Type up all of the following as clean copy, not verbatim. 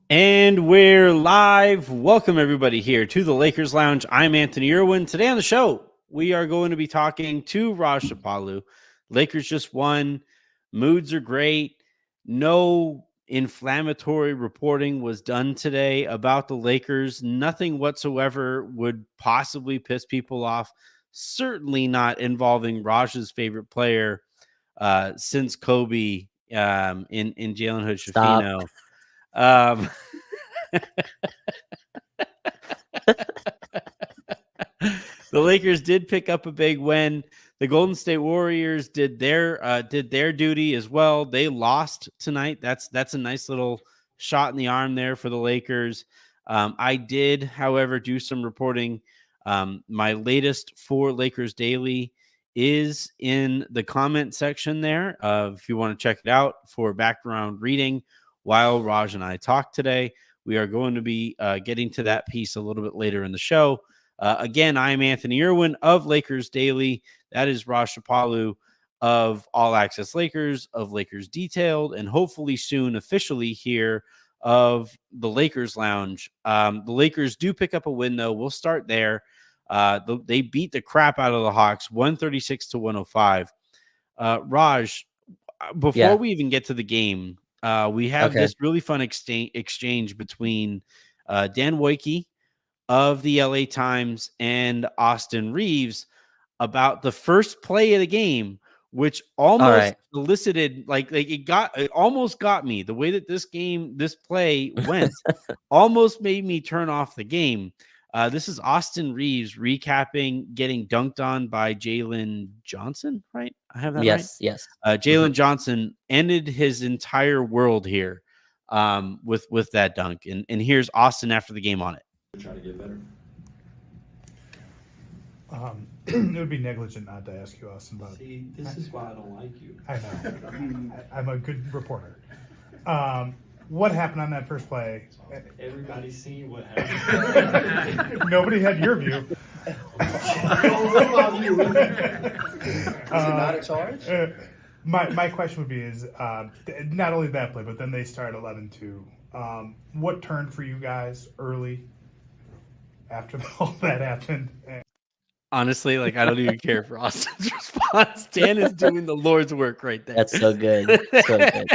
And we're live. Welcome, everybody, here to the Lakers Lounge. I'm Anthony Irwin. Today on the show, we are going to be talking to Raj Shapalu. Lakers just won. Moods are great. No inflammatory reporting was done today about the Lakers. Nothing whatsoever would possibly piss people off. Certainly not involving Raj's favorite player since Kobe in Jalen Hood Stop. Schifino. Um, the Lakers did pick up a big win. The Golden State Warriors did their duty as well. They lost tonight. That's a nice little shot in the arm there for the Lakers. I did, however, do some reporting. My latest for Lakers Daily is in the comment section there. If you want to check it out for background reading while Raj and I talk today, we are going to be getting to that piece a little bit later in the show. Again, I'm Anthony Irwin of Lakers Daily. That is Raj Shapalu of All Access Lakers, of Lakers Detailed, and hopefully soon officially here of the Lakers Lounge. The Lakers do pick up a win, though. We'll start there. They beat the crap out of the Hawks, 136 to 105. Raj, before we even get to the game, we have this really fun exchange between Dan Wojcicki of the LA Times and Austin Reaves about the first play of the game, which almost elicited it almost got me. The way that this play went almost made me turn off the game. This is Austin Reaves recapping getting dunked on by Jalen Johnson, right? I have that right? Yes. Jalen Johnson ended his entire world here with that dunk. And here's Austin after the game on it. Try to get better. It would be negligent not to ask you, Austin. But See, this is why I don't like you. I know. I'm a good reporter. What happened on that first play? Everybody's seen what happened. Nobody had your view. What about you? Is it not a charge? My question would be is not only that play, but then they start 11-2. What turned for you guys early after all that happened? Honestly, I don't even care for Austin's response. Dan is doing the Lord's work right there. That's so good. So good.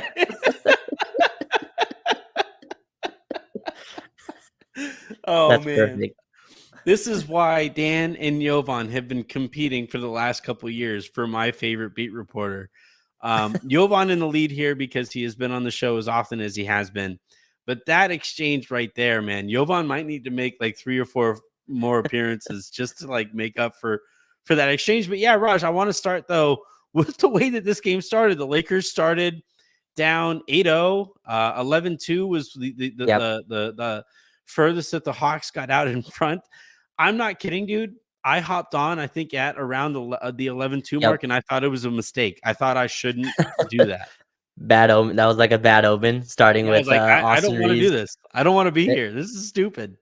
That's man. Perfect. This is why Dan and Jovan have been competing for the last couple of years for my favorite beat reporter. Jovan in the lead here because he has been on the show as often as he has been. But that exchange right there, man, Jovan might need to make 3 or 4 more appearances just to make up for that exchange. But yeah, Raj, I want to start though with the way that this game started. The Lakers started down 8-0. 11-2 was the furthest that the Hawks got out in front. I'm not kidding, dude. I hopped on, I think, at around the 11-2 mark, and I thought it was a mistake. I thought I shouldn't do that. Bad omen. That was a bad omen. Starting with I don't want to do this. I don't want to be here. This is stupid.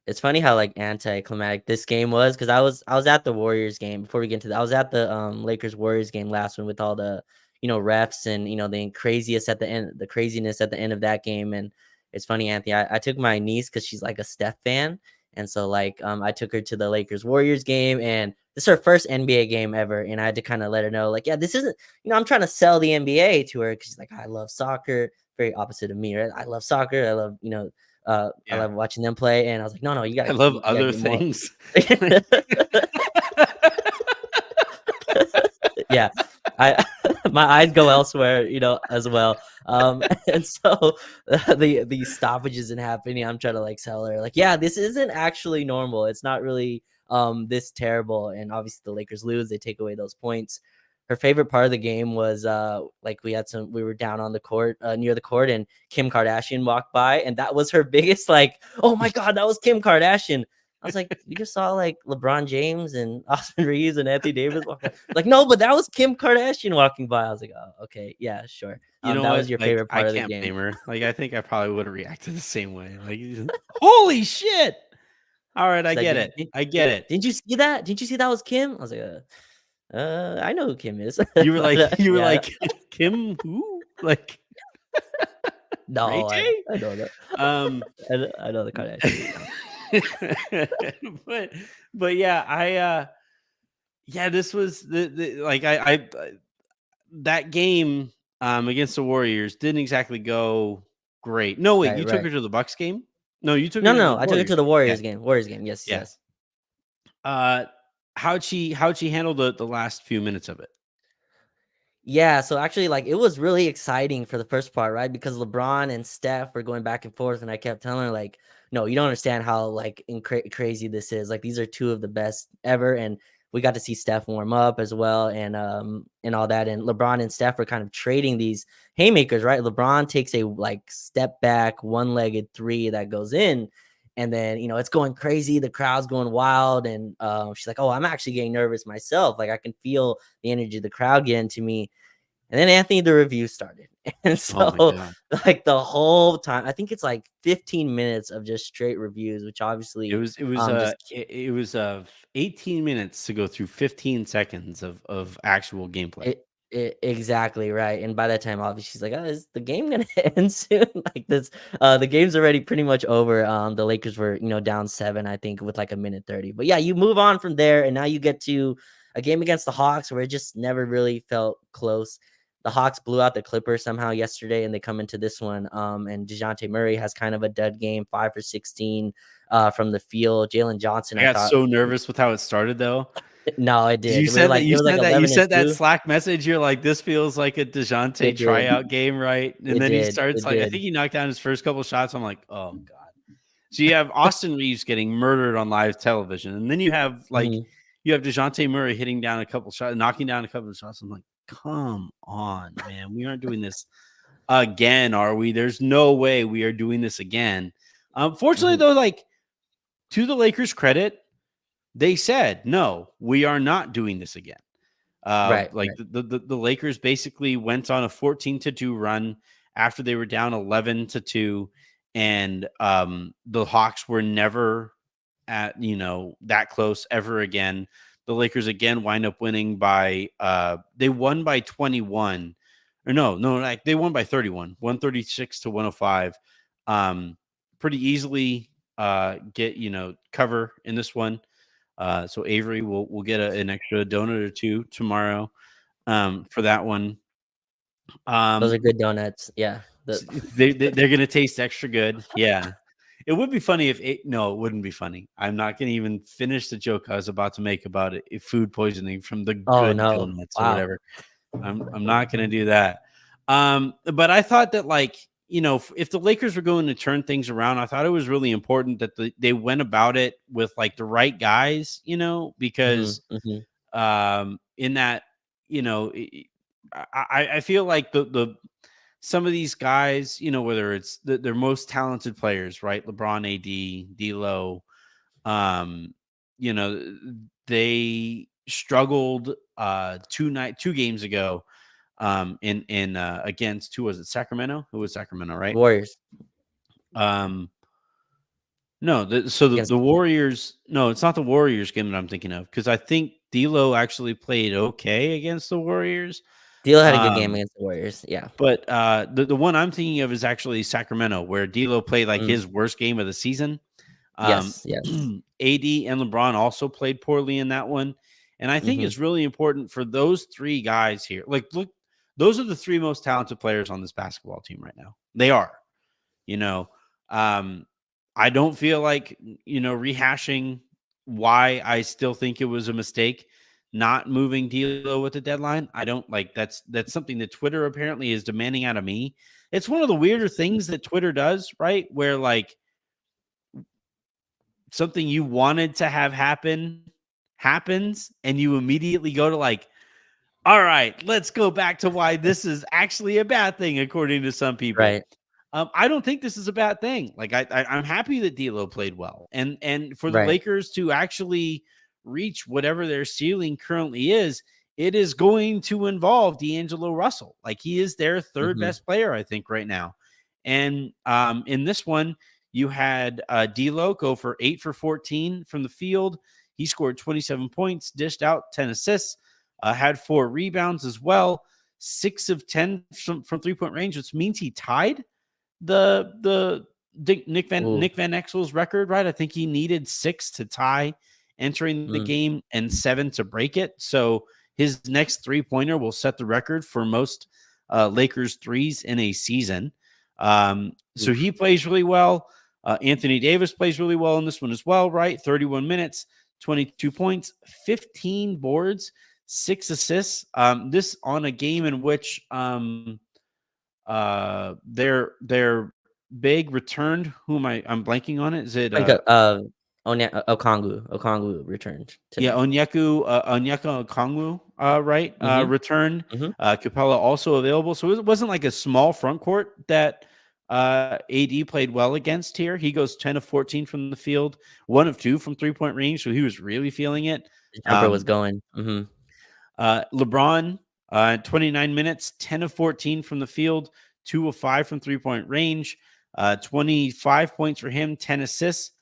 It's funny how anticlimactic this game was because I was at the Warriors game before we get into that. I was at the Lakers Warriors game last one with all the refs and the craziness at the end of that game. And it's funny, Anthony. I took my niece because she's a Steph fan, and so I took her to the Lakers Warriors game, and this is her first NBA game ever, and I had to kind of let her know this isn't I'm trying to sell the NBA to her because she's I love soccer. Very opposite of me, right? I love soccer. I love I love watching them play, and I was no, you got. I love other things. Yeah, my eyes go elsewhere, as well. And so the stoppage isn't happening. I'm trying to sell her, yeah, this isn't actually normal. It's not really this terrible. And obviously the Lakers lose. They take away those points. Her favorite part of the game was we were down on the court near the court, and Kim Kardashian walked by, and that was her biggest oh my God, that was Kim Kardashian. I was you just saw LeBron James and Austin Reaves and Anthony Davis walking. No, but that was Kim Kardashian walking by. I was oh, okay, yeah, sure. That was your favorite part of the game. I can't blame her. I think I probably would have reacted the same way. Holy shit! All right, I get it. Didn't you see that? Didn't you see that was Kim? I was I know who Kim is. You were Kim who? No, Ray I J? know that. Um, I know the Kardashians. but yeah, yeah, this was the like I that game against the Warriors didn't exactly go great. No, wait, Right, you took right. her to the Bucks game? No, you took her No, to the no, I took it to Warriors. the Yeah. Warriors game. Warriors game. Yes, Yeah. yes. How'd she handle the last few minutes of it? Yeah, so actually, like, it was really exciting for the first part, right? Because LeBron and Steph were going back and forth, and I kept telling her, like, no, you don't understand how like crazy this is. Like, these are two of the best ever, and we got to see Steph warm up as well, and all that. And LeBron and Steph were kind of trading these haymakers, right? LeBron takes a like step back, one-legged three that goes in. And then, it's going crazy. The crowd's going wild. And she's like, oh, I'm actually getting nervous myself. Like, I can feel the energy of the crowd get into me. And then Anthony, the review started. And Oh my so, god. like, the whole time, I think it's like 15 minutes of just straight reviews, which obviously just It was 18 minutes to go through 15 seconds of actual gameplay. Exactly right. And by that time, obviously, she's like, oh, is the game gonna end soon? Like this, the game's already pretty much over. The Lakers were, down 7, I think, with like a minute 30. But yeah, you move on from there, and now you get to a game against the Hawks where it just never really felt close. The Hawks blew out the Clippers somehow yesterday, and they come into this one. And DeJounte Murray has kind of a dud game, 5 for 16 from the field. Jalen Johnson, I I got thought. so nervous with how it started, though. No, it did. You We were said that like, it was like you 11 and said that 2. Slack message. You're like, this feels like a DeJounte It did. tryout game, right? And It then he did. starts It like, I did. think he knocked down his first couple shots. I'm like, oh god. So you have Austin Reaves getting murdered on live television, and then you have Mhm. DeJounte Murray hitting down a couple shots, knocking down a couple of shots. I'm like, come on, man, we aren't doing this again, are we? There's no way we are doing this again. Fortunately, Mhm. though, like, to the Lakers' credit, they said, no, we are not doing this again. Right. Like the Lakers basically went on a 14-2 run after they were down 11-2, and the Hawks were never at that close ever again. The Lakers again wind up winning by they won by 21, or no, like they won by 31, 136 to 105. Pretty easily get cover in this one. So Avery will get an extra donut or two tomorrow for that one. Those are good donuts. Yeah. They're going to taste extra good. Yeah. It would be funny no, it wouldn't be funny. I'm not going to even finish the joke I was about to make about it. If food poisoning from the Oh, good no. donuts or Wow. whatever. I'm not going to do that. But I thought that, like, if the Lakers were going to turn things around, I thought it was really important that they went about it with like the right guys, because Mhm. in that, I feel like the some of these guys, whether it's their most talented players, right? LeBron, AD, D'Lo, um, they struggled 2 games ago in against, who was it? Sacramento? Who was Sacramento, right? Warriors. No, Against the Warriors. No, it's not the Warriors game that I'm thinking of, because I think D'Lo actually played okay against the Warriors. D'Lo had a good game against the Warriors. Yeah. But the one I'm thinking of is actually Sacramento, where D'Lo played like his worst game of the season. Yes. AD and LeBron also played poorly in that one. And I think Mhm. it's really important for those 3 guys here. Like, look, those are the 3 most talented players on this basketball team right now. They are, I don't feel like, rehashing why I still think it was a mistake not moving D'Lo with the deadline. I don't like that's something that Twitter apparently is demanding out of me. It's one of the weirder things that Twitter does, right? Where like something you wanted to have happen happens, and you immediately go to like, all right, let's go back to why this is actually a bad thing, according to some people. Right. I don't think this is a bad thing. Like I'm happy that D'Lo played well, and for the Right. Lakers to actually reach whatever their ceiling currently is, it is going to involve D'Angelo Russell. Like, he is their 3rd Mhm. best player, I think, right now. And in this one, you had D'Lo go for 8 for 14 from the field. He scored 27 points, dished out 10 assists, had 4 rebounds as well, 6 of 10 from 3-point range, which means he tied Nick Van Exel's record, right? I think he needed 6 to tie entering the game and 7 to break it. So his next 3-pointer will set the record for most Lakers threes in a season. So he plays really well. Anthony Davis plays really well in this one as well, right? 31 minutes, 22 points, 15 boards, 6 assists. This on a game in which their big returned. Who am I'm blanking on it? Is it Okongwu returned today. Yeah, Onyeka Okongwu, right? Returned. Capella also available. So it wasn't like a small front court that AD played well against here. He goes 10 of 14 from the field, 1 of 2 from 3-point range. So he was really feeling it. The jumper was going. LeBron, 29 minutes, 10 of 14 from the field, 2 of 5 from 3-point range, 25 points for him, 10 assists.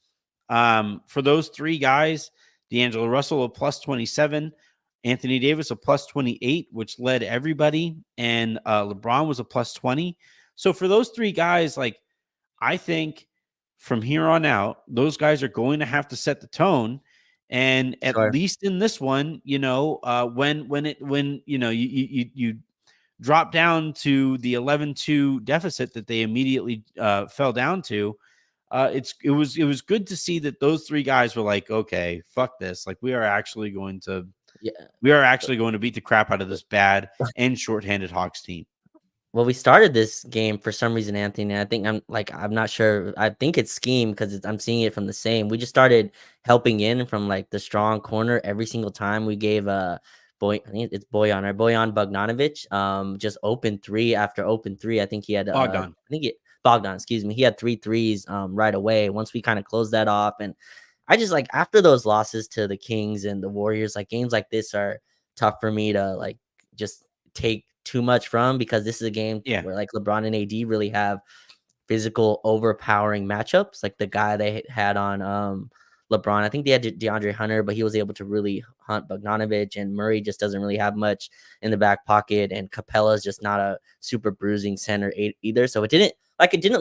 For those 3 guys, D'Angelo Russell a plus 27, Anthony Davis a plus 28, which led everybody, and LeBron was a plus 20. So for those 3 guys, like, I think from here on out, those guys are going to have to set the tone. And at least in this one, you know, when you know you drop down to the 11-2 deficit that they immediately fell down to, it was good to see that those 3 guys were like, okay, fuck this, like we are actually going to beat the crap out of this bad and shorthanded Hawks team. Well, we started this game for some reason, Anthony. And I think I'm not sure. I think it's scheme because I'm seeing it from the same. We just started helping in from like the strong corner every single time. We gave I think it's Bojan Bogdanovic, just open 3 after open 3. I think he had Bogdan, excuse me. He had 3 threes right away. Once we kind of closed that off, and I just like after those losses to the Kings and the Warriors, like games like this are tough for me to like just take too much from, because this is a game where like LeBron and AD really have physical overpowering matchups. Like the guy they had on LeBron, I think they had DeAndre Hunter, but he was able to really hunt Bogdanovic, and Murray just doesn't really have much in the back pocket, and Capella's just not a super bruising center either. So it didn't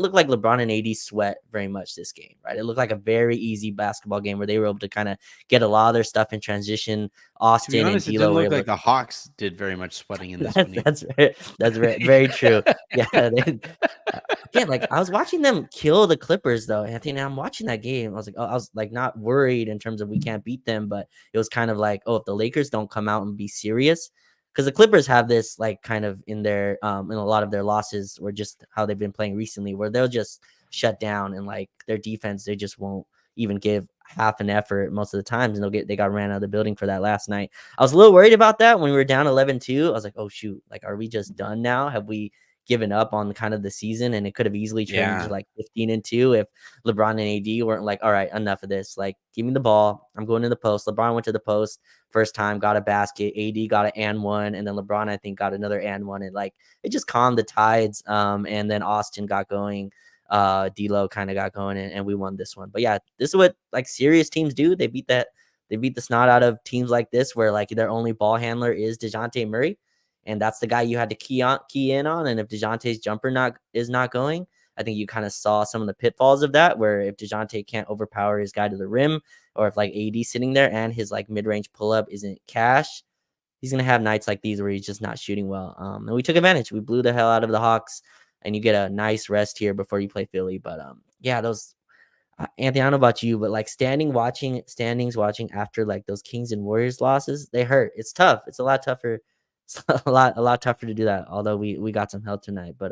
look like LeBron and AD sweat very much this game, right? It looked like a very easy basketball game where they were able to kind of get a lot of their stuff in transition. Austin and D'Lo were able the Hawks did very much sweating in this one. That's very true. Yeah, again, like I was watching them kill the Clippers though, Anthony. And I'm watching that game. I was like not worried in terms of we can't beat them, but it was kind of like, oh, if the Lakers don't come out and be serious. Because the Clippers have this like kind of in their in a lot of their losses, or just how they've been playing recently, where they'll just shut down and like their defense, they just won't even give half an effort most of the times, and they got ran out of the building for that last night. I was a little worried about that when we were down 11-2. I was like, oh shoot, like are we just done now? Have we given up on kind of the season? And it could have easily turned into like 15-2 if LeBron and AD weren't like, all right, enough of this. Like, give me the ball. I'm going to the post. LeBron went to the post first time, got a basket. AD got an and one, and then LeBron, I think, got another and one. And like, it just calmed the tides. And then Austin got going. D'Lo kind of got going, and we won this one. But yeah, this is what like serious teams do. They beat the snot out of teams like this, where like their only ball handler is DeJounte Murray. And that's the guy you had to key in on. And if DeJounte's jumper is not going, I think you kind of saw some of the pitfalls of that, where if DeJounte can't overpower his guy to the rim, or if like AD sitting there and his like mid-range pull-up isn't cash, he's going to have nights like these where he's just not shooting well. And we took advantage. We blew the hell out of the Hawks, and you get a nice rest here before you play Philly. But yeah, those Anthony, I don't know about you, but like standings watching after like those Kings and Warriors losses, they hurt. It's tough. It's a lot tougher. It's a lot tougher to do that. Although we got some help tonight, but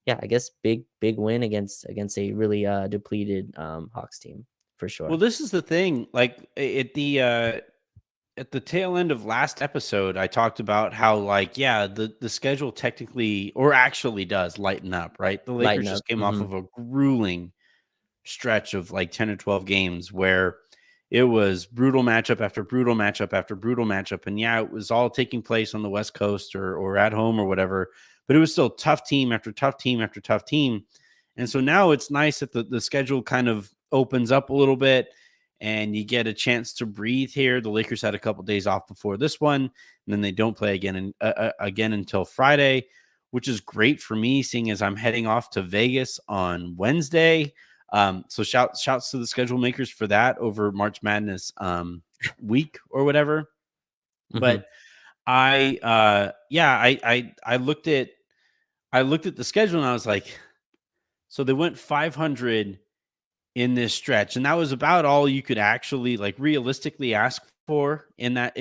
yeah, I guess big win against a really depleted Hawks team for sure. Well, this is the thing. Like at the tail end of last episode, I talked about how like the schedule technically or actually does lighten up. Right, the Lakers just came off of a grueling stretch of like 10 or 12 games where it was brutal matchup after brutal matchup after brutal matchup. And yeah, it was all taking place on the West Coast or at home or whatever, but it was still tough team after tough team after tough team. And so now it's nice that the schedule kind of opens up a little bit and you get a chance to breathe here. The Lakers had a couple days off before this one, and then they don't play again until Friday, which is great for me, seeing as I'm heading off to Vegas on Wednesday. So shouts to the schedule makers for that over March Madness week or whatever. But I looked at the schedule and I was like, so they went 500 in this stretch, and that was about all you could actually like realistically ask for in that,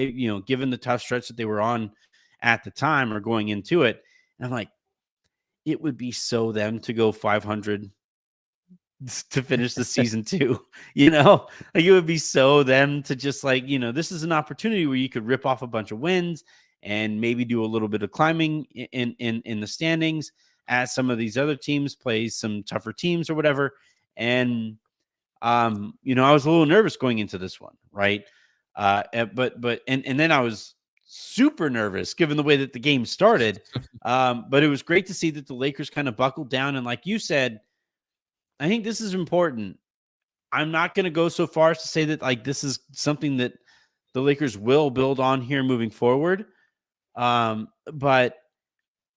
given the tough stretch that they were on at the time or going into it. And I'm like, it would be so them to go 500 to finish the season too, like it would be so them to just like, this is an opportunity where you could rip off a bunch of wins and maybe do a little bit of climbing in the standings as some of these other teams play some tougher teams or whatever. And I was a little nervous going into this one, right? But then I was super nervous given the way that the game started. But it was great to see that the Lakers kind of buckled down, and like you said, I think this is important. I'm not going to go so far as to say that like this is something that the Lakers will build on here moving forward. But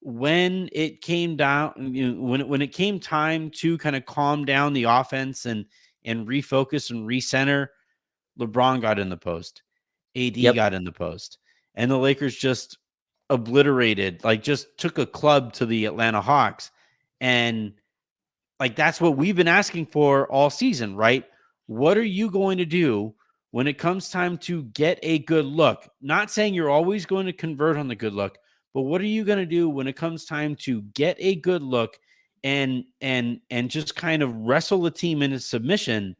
when it came down, when it came time to kind of calm down the offense and refocus and recenter, LeBron got in the post, AD got in the post, and the Lakers just obliterated, like just took a club to the Atlanta Hawks. And like, that's what we've been asking for all season, right? What are you going to do when it comes time to get a good look? Not saying you're always going to convert on the good look, but what are you going to do when it comes time to get a good look and just kind of wrestle a team into submission?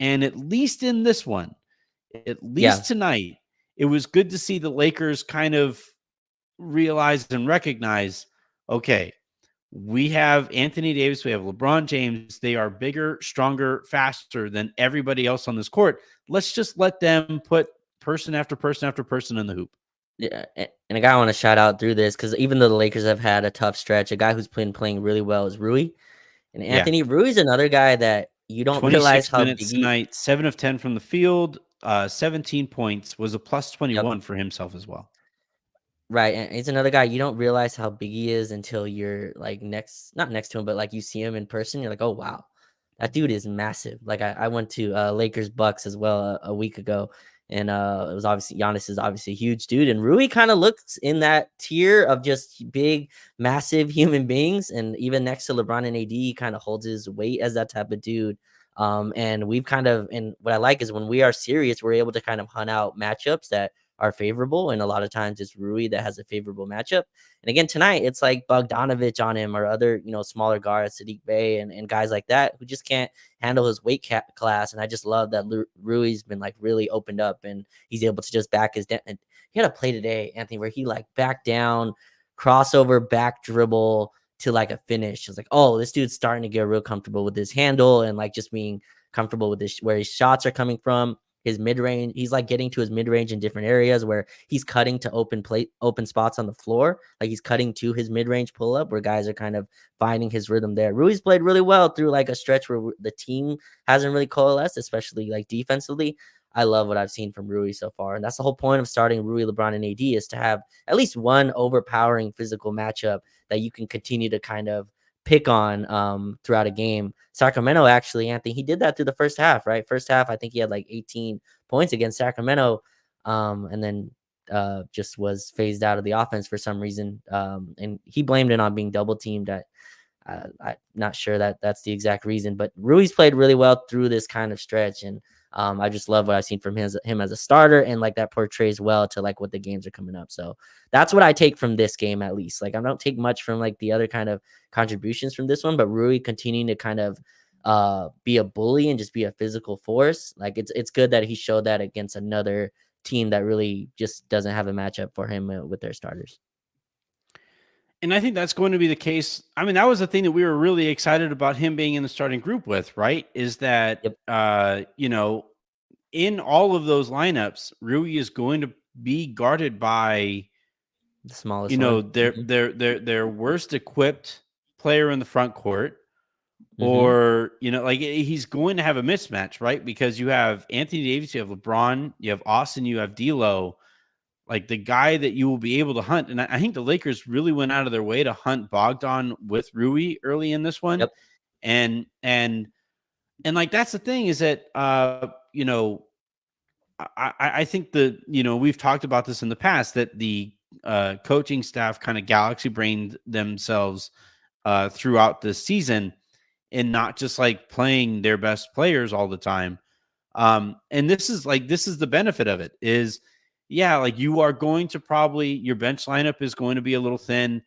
And at least in this one, at least tonight, it was good to see the Lakers kind of realize and recognize, okay, we have Anthony Davis, we have LeBron James. They are bigger, stronger, faster than everybody else on this court. Let's just let them put person after person after person in the hoop. Yeah, and a guy I want to shout out through this, because even though the Lakers have had a tough stretch, a guy who's been playing really well is Rui. And Anthony Rui's another guy that you don't realize how big tonight, 7 of 10 from the field, 17 points, was a plus 21 for himself as well. Right, and he's another guy you don't realize how big he is until you're like not next to him, but like you see him in person. You're like, oh wow, that dude is massive. Like I went to Lakers Bucks as well a week ago, and it was obviously Giannis is obviously a huge dude, and Rui kind of looks in that tier of just big, massive human beings, and even next to LeBron and AD, he kind of holds his weight as that type of dude. And what I like is when we are serious, we're able to kind of hunt out matchups that are favorable, and a lot of times it's Rui that has a favorable matchup. And again, tonight it's like Bogdanovich on him or other, smaller guards, Sadiq Bey and guys like that who just can't handle his weight class. And I just love that Rui's been like really opened up and he's able to just back his down. And he had a play today, Anthony, where he like backed down, crossover, back dribble to like a finish. It's like, oh, this dude's starting to get real comfortable with his handle and like just being comfortable with this, where his shots are coming from. His mid-range, he's like getting to his mid-range in different areas where he's cutting to open spots on the floor. Like he's cutting to his mid-range pull-up where guys are kind of finding his rhythm there. Rui's played really well through like a stretch where the team hasn't really coalesced, especially like defensively. I love what I've seen from Rui so far. And that's the whole point of starting Rui, LeBron, and AD is to have at least one overpowering physical matchup that you can continue to kind of pick on throughout a game. Sacramento, actually, Anthony, he did that through the first half, right? First half, I think he had like 18 points against Sacramento, and then just was phased out of the offense for some reason. And he blamed it on being double teamed. I'm not sure that that's the exact reason, but Rui's played really well through this kind of stretch. And I just love what I've seen from him as a starter, and like that portrays well to like what the games are coming up. So that's what I take from this game, at least. Like I don't take much from like the other kind of contributions from this one, but Rui continuing to kind of be a bully and just be a physical force. Like it's good that he showed that against another team that really just doesn't have a matchup for him with their starters. And I think that's going to be the case. I mean, that was the thing that we were really excited about him being in the starting group with, right? Is that, in all of those lineups, Rui is going to be guarded by the smallest, their worst equipped player in the front court, or, like he's going to have a mismatch, right? Because you have Anthony Davis, you have LeBron, you have Austin, you have D'Lo. like the guy that you will be able to hunt. And I think the Lakers really went out of their way to hunt Bogdan with Rui early in this one. Yep. And like, that's the thing is that, I think we've talked about this in the past, that the coaching staff kind of galaxy brained themselves throughout the season and not just like playing their best players all the time. And this is the benefit of it is, yeah, like you are going to probably, your bench lineup is going to be a little thin,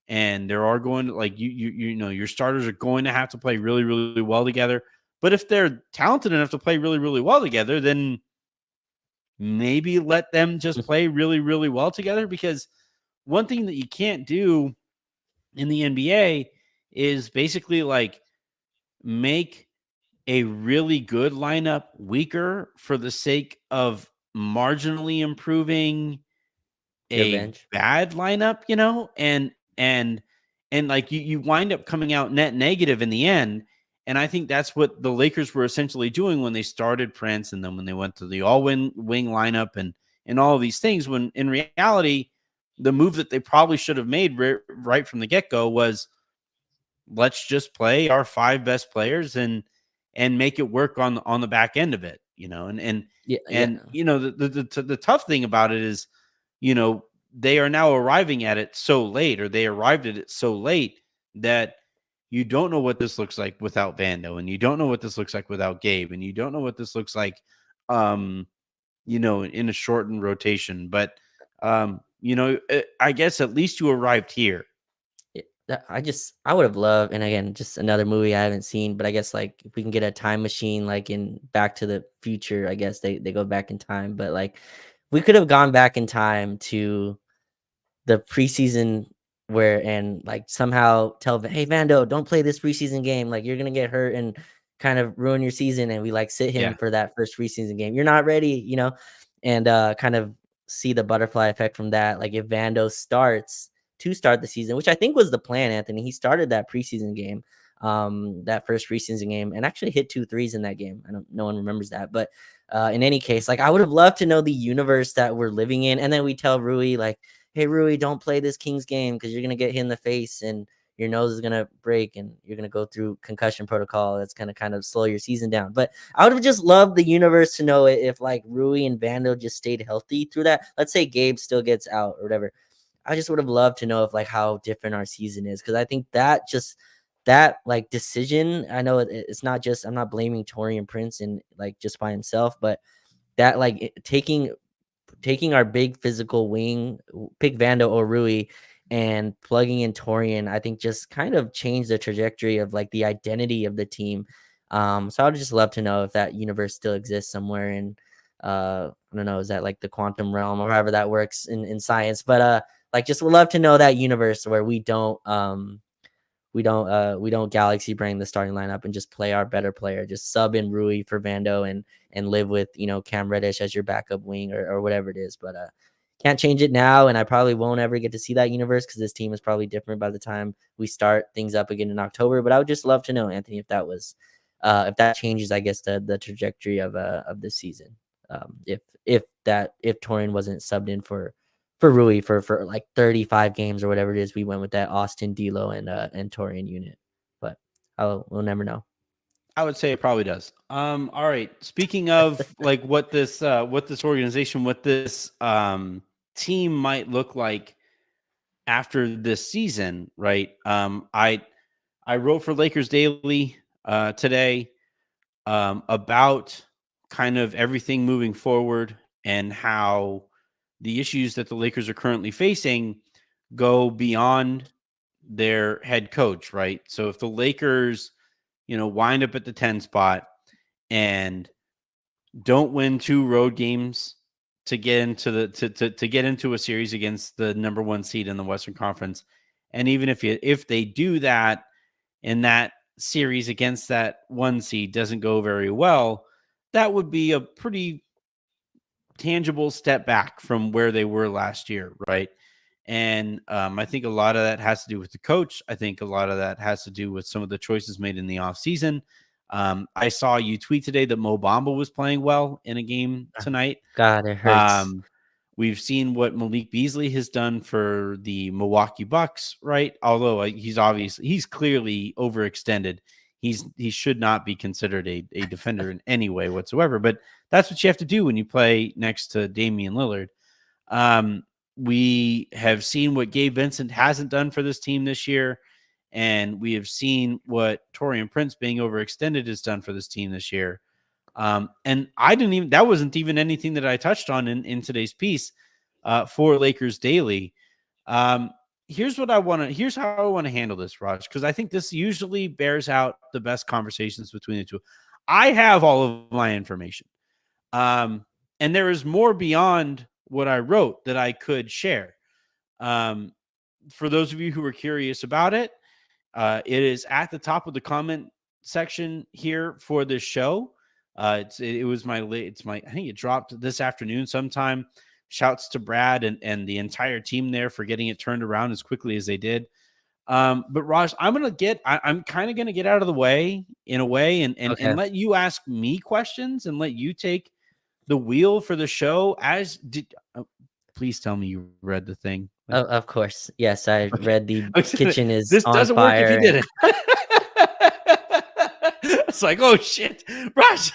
and there are going to, like, your starters are going to have to play really, really well together. But if they're talented enough to play really, really well together, then maybe let them just play really, really well together. Because one thing that you can't do in the NBA is basically like make a really good lineup weaker for the sake of marginally improving Your a bench. bad lineup, and like you wind up coming out net negative in the end. And I think that's what the Lakers were essentially doing when they started Prince, and then when they went to the all-wing lineup and all of these things, when in reality, the move that they probably should have made right from the get-go was, let's just play our 5 best players and make it work on the back end of it, and Yeah. the tough thing about it is, they are now arriving at it so late, or they arrived at it so late, that you don't know what this looks like without Vando, and you don't know what this looks like without Gabe, and you don't know what this looks like, in a shortened rotation. But, I guess at least you arrived here. I would have loved, and again, just another movie I haven't seen, but I guess like if we can get a time machine, like in Back to the Future, I guess they go back in time, but like we could have gone back in time to the preseason and like somehow tell, hey, Vando, don't play this preseason game. Like you're going to get hurt and kind of ruin your season. And we like sit him for that first preseason game. You're not ready, and kind of see the butterfly effect from that. Like if Vando starts to start the season, which I think was the plan, Anthony, he started that preseason game, that first preseason game, and actually hit 2 threes in that game. No one remembers that, but in any case, like I would have loved to know the universe that we're living in. And then we tell Rui, like, hey, Rui, don't play this Kings game because you're going to get hit in the face and your nose is going to break and you're going to go through concussion protocol. That's going to kind of slow your season down. But I would have just loved the universe to know if like Rui and Vando just stayed healthy through that. Let's say Gabe still gets out or whatever. I just would have loved to know if like how different our season is. Cause I think that like decision, I know it's not just, I'm not blaming Taurean Prince and like just by himself, but that like taking our big physical wing, pick Vando or Rui, and plugging in Taurean, I think just kind of changed the trajectory of like the identity of the team. So I would just love to know if that universe still exists somewhere in, I don't know, is that like the quantum realm or however that works in science, but like just would love to know that universe where we don't galaxy brain the starting lineup and just play our better player, just sub in Rui for Vando and live with, Cam Reddish as your backup wing or whatever it is. But can't change it now. And I probably won't ever get to see that universe because this team is probably different by the time we start things up again in October. But I would just love to know, Anthony, if that was, if that changes, I guess, the trajectory of this season. If Taurean wasn't subbed in for Rui for like 35 games or whatever it is, we went with that Austin, D'Lo, and Taurean unit. But we'll never know. I would say it probably does. All right. Speaking of like what this organization, what this team might look like after this season, right? I wrote for Lakers Daily today about kind of everything moving forward and how the issues that the Lakers are currently facing go beyond their head coach, right? So if the Lakers, wind up at the 10 spot and don't win 2 road games to get into the to get into a series against the number 1 seed in the Western Conference, and even if they do that and that series against that 1 seed doesn't go very well, that would be a pretty tangible step back from where they were last year, right? And I think a lot of that has to do with the coach. I think a lot of that has to do with some of the choices made in the offseason. I saw you tweet today that Mo Bamba was playing well in a game tonight. God, it hurts. We've seen what Malik Beasley has done for the Milwaukee Bucks, right? Although he's clearly overextended. He should not be considered a defender in any way whatsoever. But that's what you have to do when you play next to Damian Lillard. We have seen what Gabe Vincent hasn't done for this team this year, and we have seen what Taurean Prince being overextended has done for this team this year. And that wasn't even anything that I touched on in today's piece for Lakers Daily. Here's how I want to handle this, Raj, because I think this usually bears out the best conversations between the two. I have all of my information. And there is more beyond what I wrote that I could share. For those of you who are curious about it, it is at the top of the comment section here for this show. I think it dropped this afternoon sometime. Shouts to Brad and the entire team there for getting it turned around as quickly as they did. But Raj, I'm kind of going to get out of the way in a way and let you ask me questions and let you take the wheel for the show. Please tell me you read the thing. Of course. Yes, I read the kitchen is this on doesn't fire. Work if you didn't. It's like, oh shit, Raj.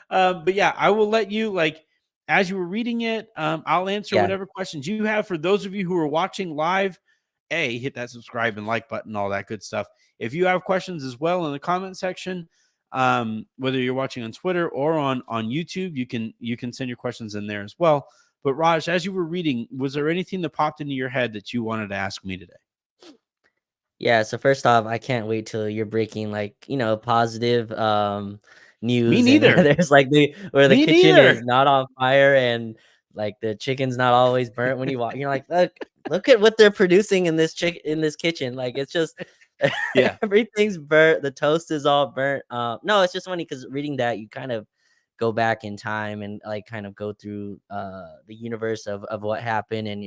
But yeah, I will let you, as you were reading it, I'll answer whatever questions you have. For those of you who are watching live, hit that subscribe and like button, all that good stuff. If you have questions as well in the comment section, whether you're watching on Twitter or on YouTube, you can send your questions in there as well. But Raj, as you were reading, was there anything that popped into your head that you wanted to ask me today? Yeah, so first off, I can't wait till you're breaking positive news. Me neither. There's the kitchen is not on fire and the chicken's not always burnt when you walk. You're like, look at what they're producing in this kitchen. It's just everything's burnt. The toast is all burnt. No, it's just funny because reading that you kind of go back in time and kind of go through the universe of what happened, and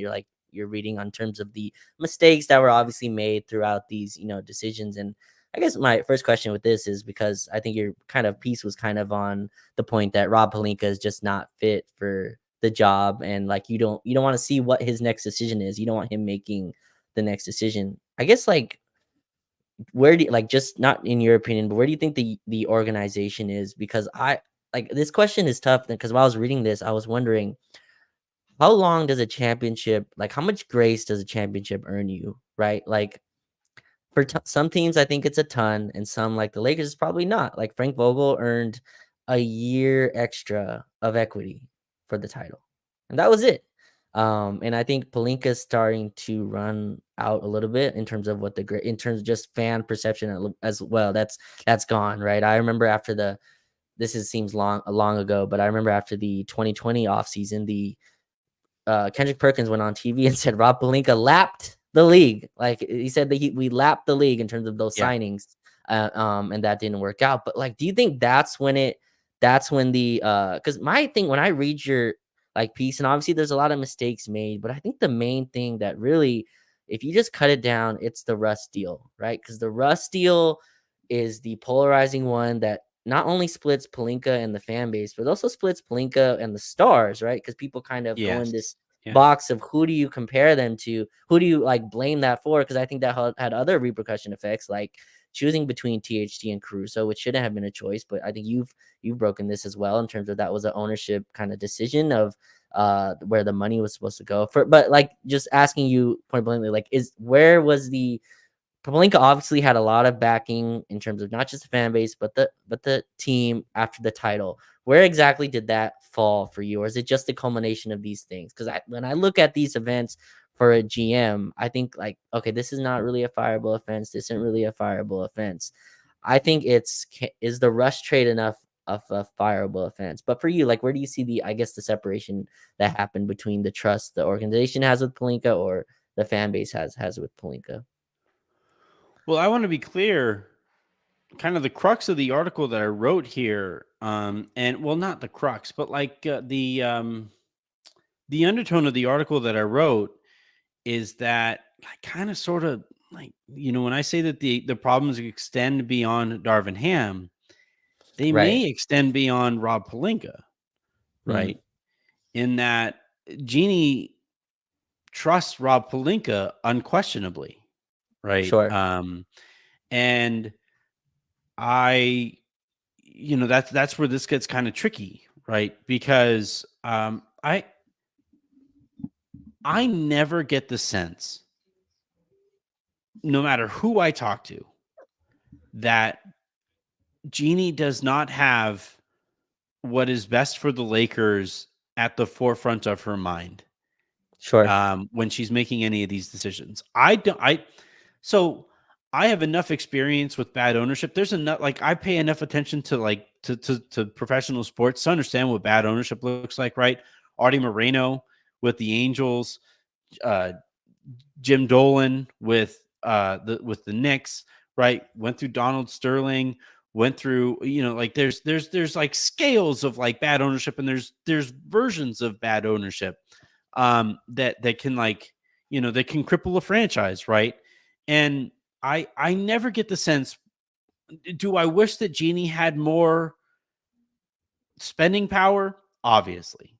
you're reading on terms of the mistakes that were obviously made throughout these decisions. And I guess my first question with this is because I think your kind of piece was kind of on the point that Rob Pelinka is just not fit for the job, and you don't want to see what his next decision is. You don't want him making the next decision. I guess where do you, just not in your opinion, but where do you think the organization is? Because this question is tough because while I was reading this, I was wondering, how long does a championship, how much grace does a championship earn you, right? For some teams, I think it's a ton, and some, the Lakers, is probably not. Frank Vogel earned a year extra of equity for the title, and that was it. And I think Pelinka's starting to run out a little bit in terms of in terms of just fan perception as well. That's gone, right? I remember after seems long ago, but I remember after the 2020 offseason, Kendrick Perkins went on TV and said Rob Pelinka lapped the league. He said that we lapped the league in terms of those signings, and that didn't work out. But do you think that's when because my thing when I read your piece, and obviously there's a lot of mistakes made, but I think the main thing that really, if you just cut it down, it's the Russ deal, right? Because the Russ deal is the polarizing one that not only splits Pelinka and the fan base, but also splits Pelinka and the stars, right? Because people kind of go in this box of who do you compare them to? Who do you blame that for? Because I think that had other repercussion effects, like choosing between THT and Caruso, which shouldn't have been a choice. But I think you've broken this as well in terms of that was an ownership kind of decision of where the money was supposed to go. But just asking you point blankly, where was the Pelinka obviously had a lot of backing in terms of not just the fan base, but the team after the title. Where exactly did that fall for you? Or is it just the culmination of these things? Because when I look at these events for a GM, I think okay, this is not really a fireable offense. This isn't really a fireable offense. I think is the Rush trade enough of a fireable offense? But for you, where do you see the separation that happened between the trust the organization has with Pelinka or the fan base has with Pelinka? Well, I want to be clear, kind of the crux of the article that I wrote here, and well, not the crux, but the undertone of the article that I wrote is that kind of sort of when I say that the problems extend beyond Darvin Ham, they may extend beyond Rob Pelinka, right? In that Jeanie trusts Rob Pelinka unquestionably, right? Sure. And I, that's where this gets kind of tricky, right? Because I never get the sense, no matter who I talk to, that Jeanie does not have what is best for the Lakers at the forefront of her mind Sure. when she's making any of these decisions. So I have enough experience with bad ownership. There's enough, like, I pay enough attention to to professional sports to understand what bad ownership looks like, right? Artie Moreno with the Angels, uh, Jim Dolan with the Knicks, right? Went through Donald Sterling, went through, like there's like scales of like bad ownership, and there's versions of bad ownership that can, like, that can cripple a franchise, right? And I never get the sense, do I wish that Jeanie had more spending power? Obviously,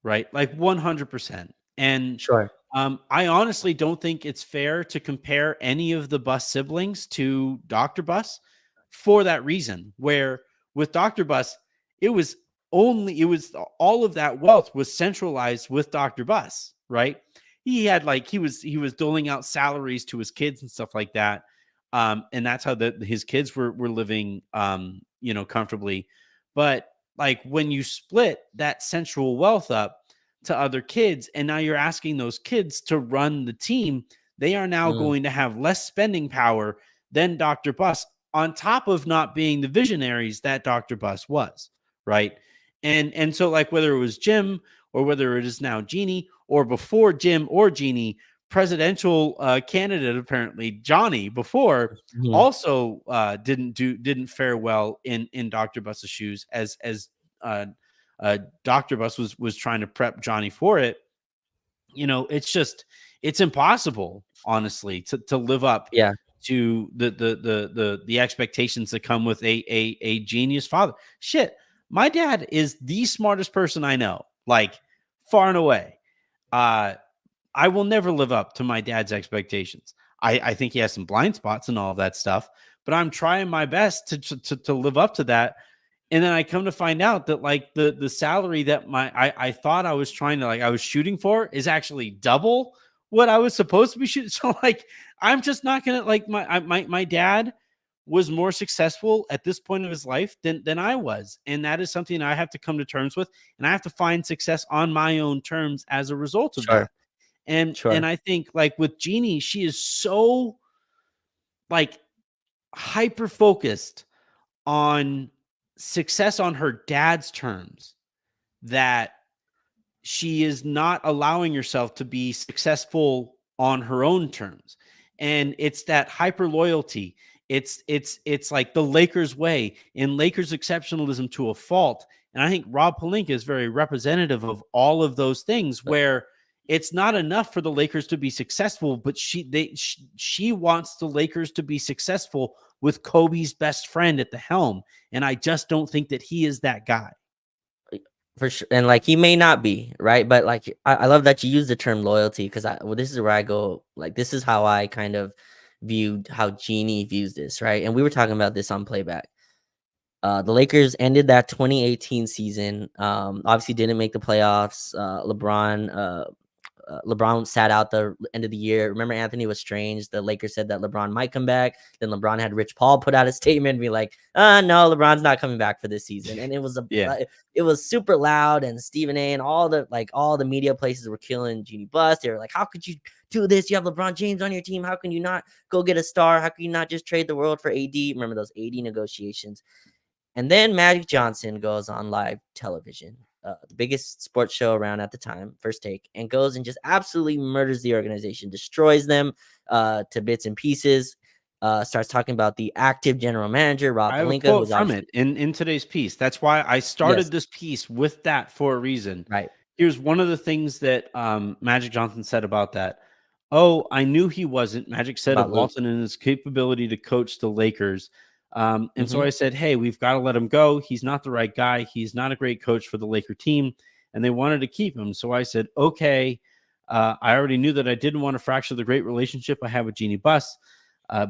right? Like 100%. And Sure. I honestly don't think it's fair to compare any of the Buss siblings to Dr. Buss for that reason, where with Dr. Buss, it was all of that wealth was centralized with Dr. Buss, right? He had, like, he was doling out salaries to his kids and stuff like that. And that's how his kids were living, comfortably. But like, when you split that central wealth up to other kids, and now you're asking those kids to run the team, they are now going to have less spending power than Dr. Buss, on top of not being the visionaries that Dr. Buss was, right? And so, like, whether it was Jim or whether it is now Jeanie, or before Jim or Jeanie, presidential candidate apparently Johnny before, Mhm. also didn't fare well in Dr. Buss's shoes, as Dr. Buss was trying to prep Johnny for it. It's impossible, honestly, to live up Yeah. to the expectations that come with a genius father. Shit, my dad is the smartest person I know, like, far and away. I will never live up to my dad's expectations. I think he has some blind spots and all of that stuff, but I'm trying my best to live up to that. And then I come to find out that, like, the salary that I thought I was trying to, like, I was shooting for, is actually double what I was supposed to be shooting. So, like, I'm just not gonna, like, my dad was more successful at this point of his life than I was, and that is something I have to come to terms with, and I have to find success on my own terms as a result of Sure. that. And Sure. I think, like, with Jeanie, she is so, like, hyper focused on success on her dad's terms, that she is not allowing herself to be successful on her own terms. And it's that hyper loyalty. It's like the Lakers way, and Lakers exceptionalism to a fault. And I think Rob Pelinka is very representative of all of those things, where it's not enough for the Lakers to be successful, but she wants the Lakers to be successful with Kobe's best friend at the helm. And I just don't think that he is that guy. For sure. And like, he may not be, right? But like, I love that you use the term loyalty, because this is where I go, like, this is how I kind of viewed how Jeanie views this, right? And we were talking about this on playback. The Lakers ended that 2018 season. Obviously didn't make the playoffs. LeBron sat out the end of the year. Remember, Anthony was strange. The Lakers said that LeBron might come back. Then LeBron had Rich Paul put out a statement and be like, no, LeBron's not coming back for this season. And it was it was super loud, and Stephen A and all the media places were killing Jeanie Buss. They were like, how could you do this? You have LeBron James on your team. How can you not go get a star? How can you not just trade the world for AD? Remember those AD negotiations? And then Magic Johnson goes on live television, the biggest sports show around at the time, First Take, and goes and just absolutely murders the organization, destroys them to bits and pieces, starts talking about the active general manager, Rob I have a Pelinka, quote from it in today's piece. That's why I started this piece with that, for a reason. Right. Here's one of the things that Magic Johnson said about that. Oh, I knew he wasn't. Magic said About of Luke. Walton and his capability to coach the Lakers. And so I said, hey, we've got to let him go. He's not the right guy. He's not a great coach for the Laker team. and they wanted to keep him. So I said, okay. I already knew that I didn't want to fracture the great relationship I have with Jeanie Buss,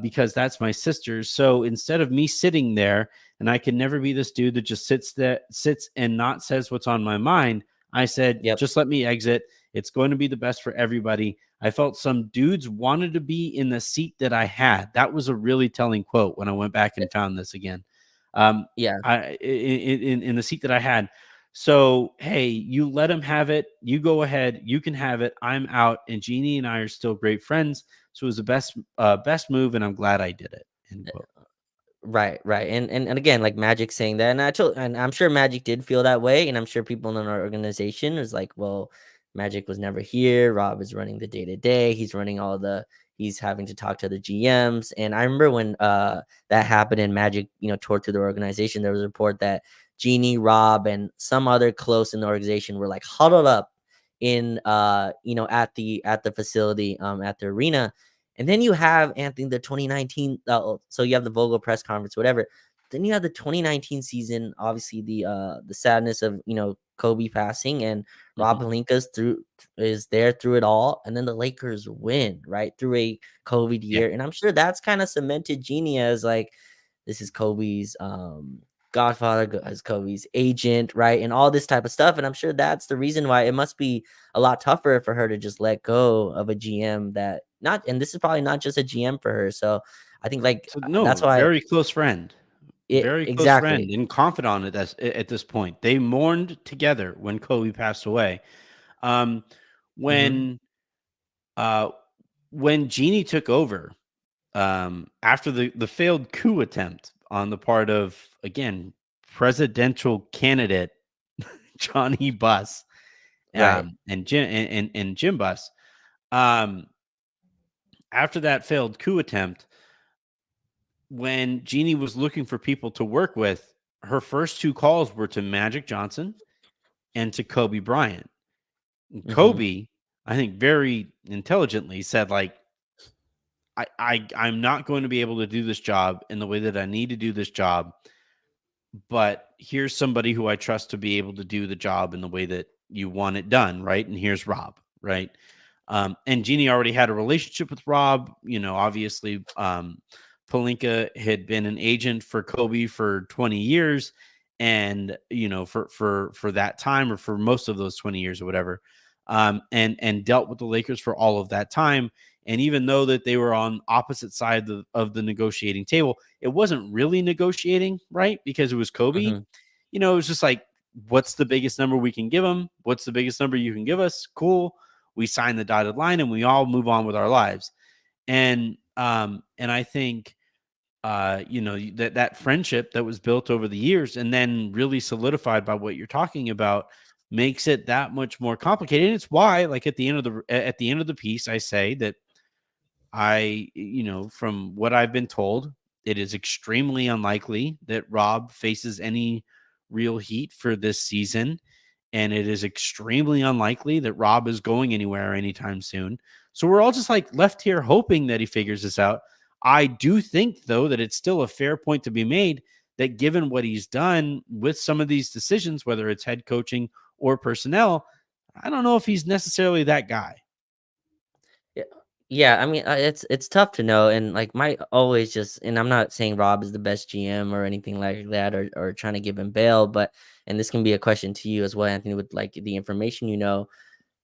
because that's my sister. So instead of me sitting there, and I can never be this dude that just sits and not says what's on my mind, I said, Yep. just let me exit. It's going to be the best for everybody. I felt some dudes wanted to be in the seat that I had. That was a really telling quote when I went back and found this again. Yeah. In the seat that I had. So, hey, you let him have it. You go ahead. You can have it. I'm out. And Jeanie and I are still great friends. So it was the best move, and I'm glad I did it. End quote. Right, right. And again, like Magic saying that, and I'm sure Magic did feel that way, and I'm sure people in our organization was like, well, Magic was never here. Rob is running the day-to-day. He's having to talk to the GMs. And I remember when that happened and Magic, tore through the organization, there was a report that Jeanie, Rob, and some other close in the organization were like huddled up in at the facility, at the arena. And then you have, Anthony, the 2019. So you have the Vogel press conference, whatever. Then you have the 2019 season. Obviously, the sadness of Kobe passing, and Rob Pelinka is there through it all. And then the Lakers win right through a COVID year, and I'm sure that's kind of cemented Jeanie as like, this is Kobe's godfather, as Kobe's agent, right, and all this type of stuff. And I'm sure that's the reason why it must be a lot tougher for her to just let go of a GM that and this is probably not just a GM for her. So I think that's why very close friend, very close friend exactly. and confidant at this point. They mourned together when Kobe passed away. When Jeanie took over, after the failed coup attempt on the part of, again, presidential candidate Jeanie Buss, Right. and Jim Buss. After that failed coup attempt, when Jeanie was looking for people to work with, her first two calls were to Magic Johnson and to Kobe Bryant. Kobe, I think, very intelligently said, like, I'm not going to be able to do this job in the way that I need to do this job, but here's somebody who I trust to be able to do the job in the way that you want it done, right? And here's Rob, right? And Jeanie already had a relationship with Rob. Obviously, Pelinka had been an agent for Kobe for 20 years, and for that time, or for most of those 20 years or whatever, and dealt with the Lakers for all of that time. And even though that they were on opposite sides of the negotiating table, it wasn't really negotiating, right? Because it was Kobe. It was just like, what's the biggest number we can give him? What's the biggest number you can give us? Cool. We sign the dotted line and we all move on with our lives. And I think, that friendship that was built over the years and then really solidified by what you're talking about makes it that much more complicated. And it's why, like, at the end of the piece, I say that from what I've been told, it is extremely unlikely that Rob faces any real heat for this season. And it is extremely unlikely that Rob is going anywhere anytime soon. So we're all just like left here hoping that he figures this out. I do think, though, that it's still a fair point to be made that given what he's done with some of these decisions, whether it's head coaching or personnel, I don't know if he's necessarily that guy. Yeah, I mean, it's tough to know, and like my always just, and I'm not saying Rob is the best GM or anything like that, or trying to give him bail, but and this can be a question to you as well, Anthony, with like the information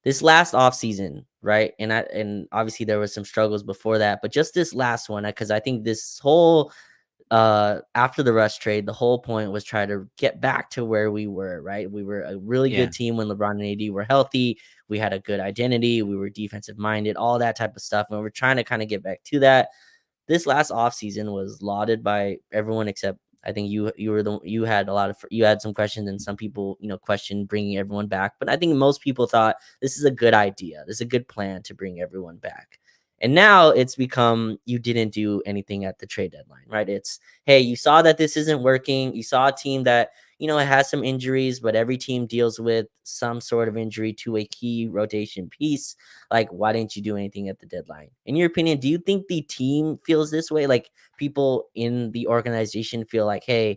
this last off season, right? And obviously there was some struggles before that, but just this last one, because I think this whole after the Rush trade, the whole point was try to get back to where we were, right? We were a really good team when LeBron and AD were healthy. We had a good identity. We were defensive minded, all that type of stuff. And we're trying to kind of get back to that. This last offseason was lauded by everyone except I think you had some questions, and some people, questioned bringing everyone back. But I think most people thought this is a good idea. This is a good plan to bring everyone back. And now it's become, you didn't do anything at the trade deadline, right? It's, hey, you saw that this isn't working. You saw a team that, it has some injuries, but every team deals with some sort of injury to a key rotation piece. Like, why didn't you do anything at the deadline? In your opinion, do you think the team feels this way? Like, people in the organization feel like, hey,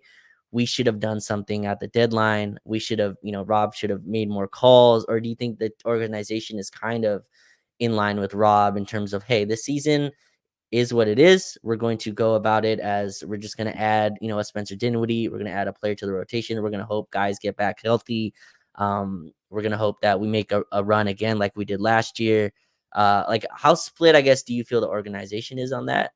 we should have done something at the deadline? We should have, Rob should have made more calls, or do you think the organization is kind of in line with Rob in terms of, hey, this season is what it is. We're going to go about it as we're just going to add, a Spencer Dinwiddie. We're going to add a player to the rotation. We're going to hope guys get back healthy. We're going to hope that we make a run again like we did last year. Like, how split, I guess, do you feel the organization is on that?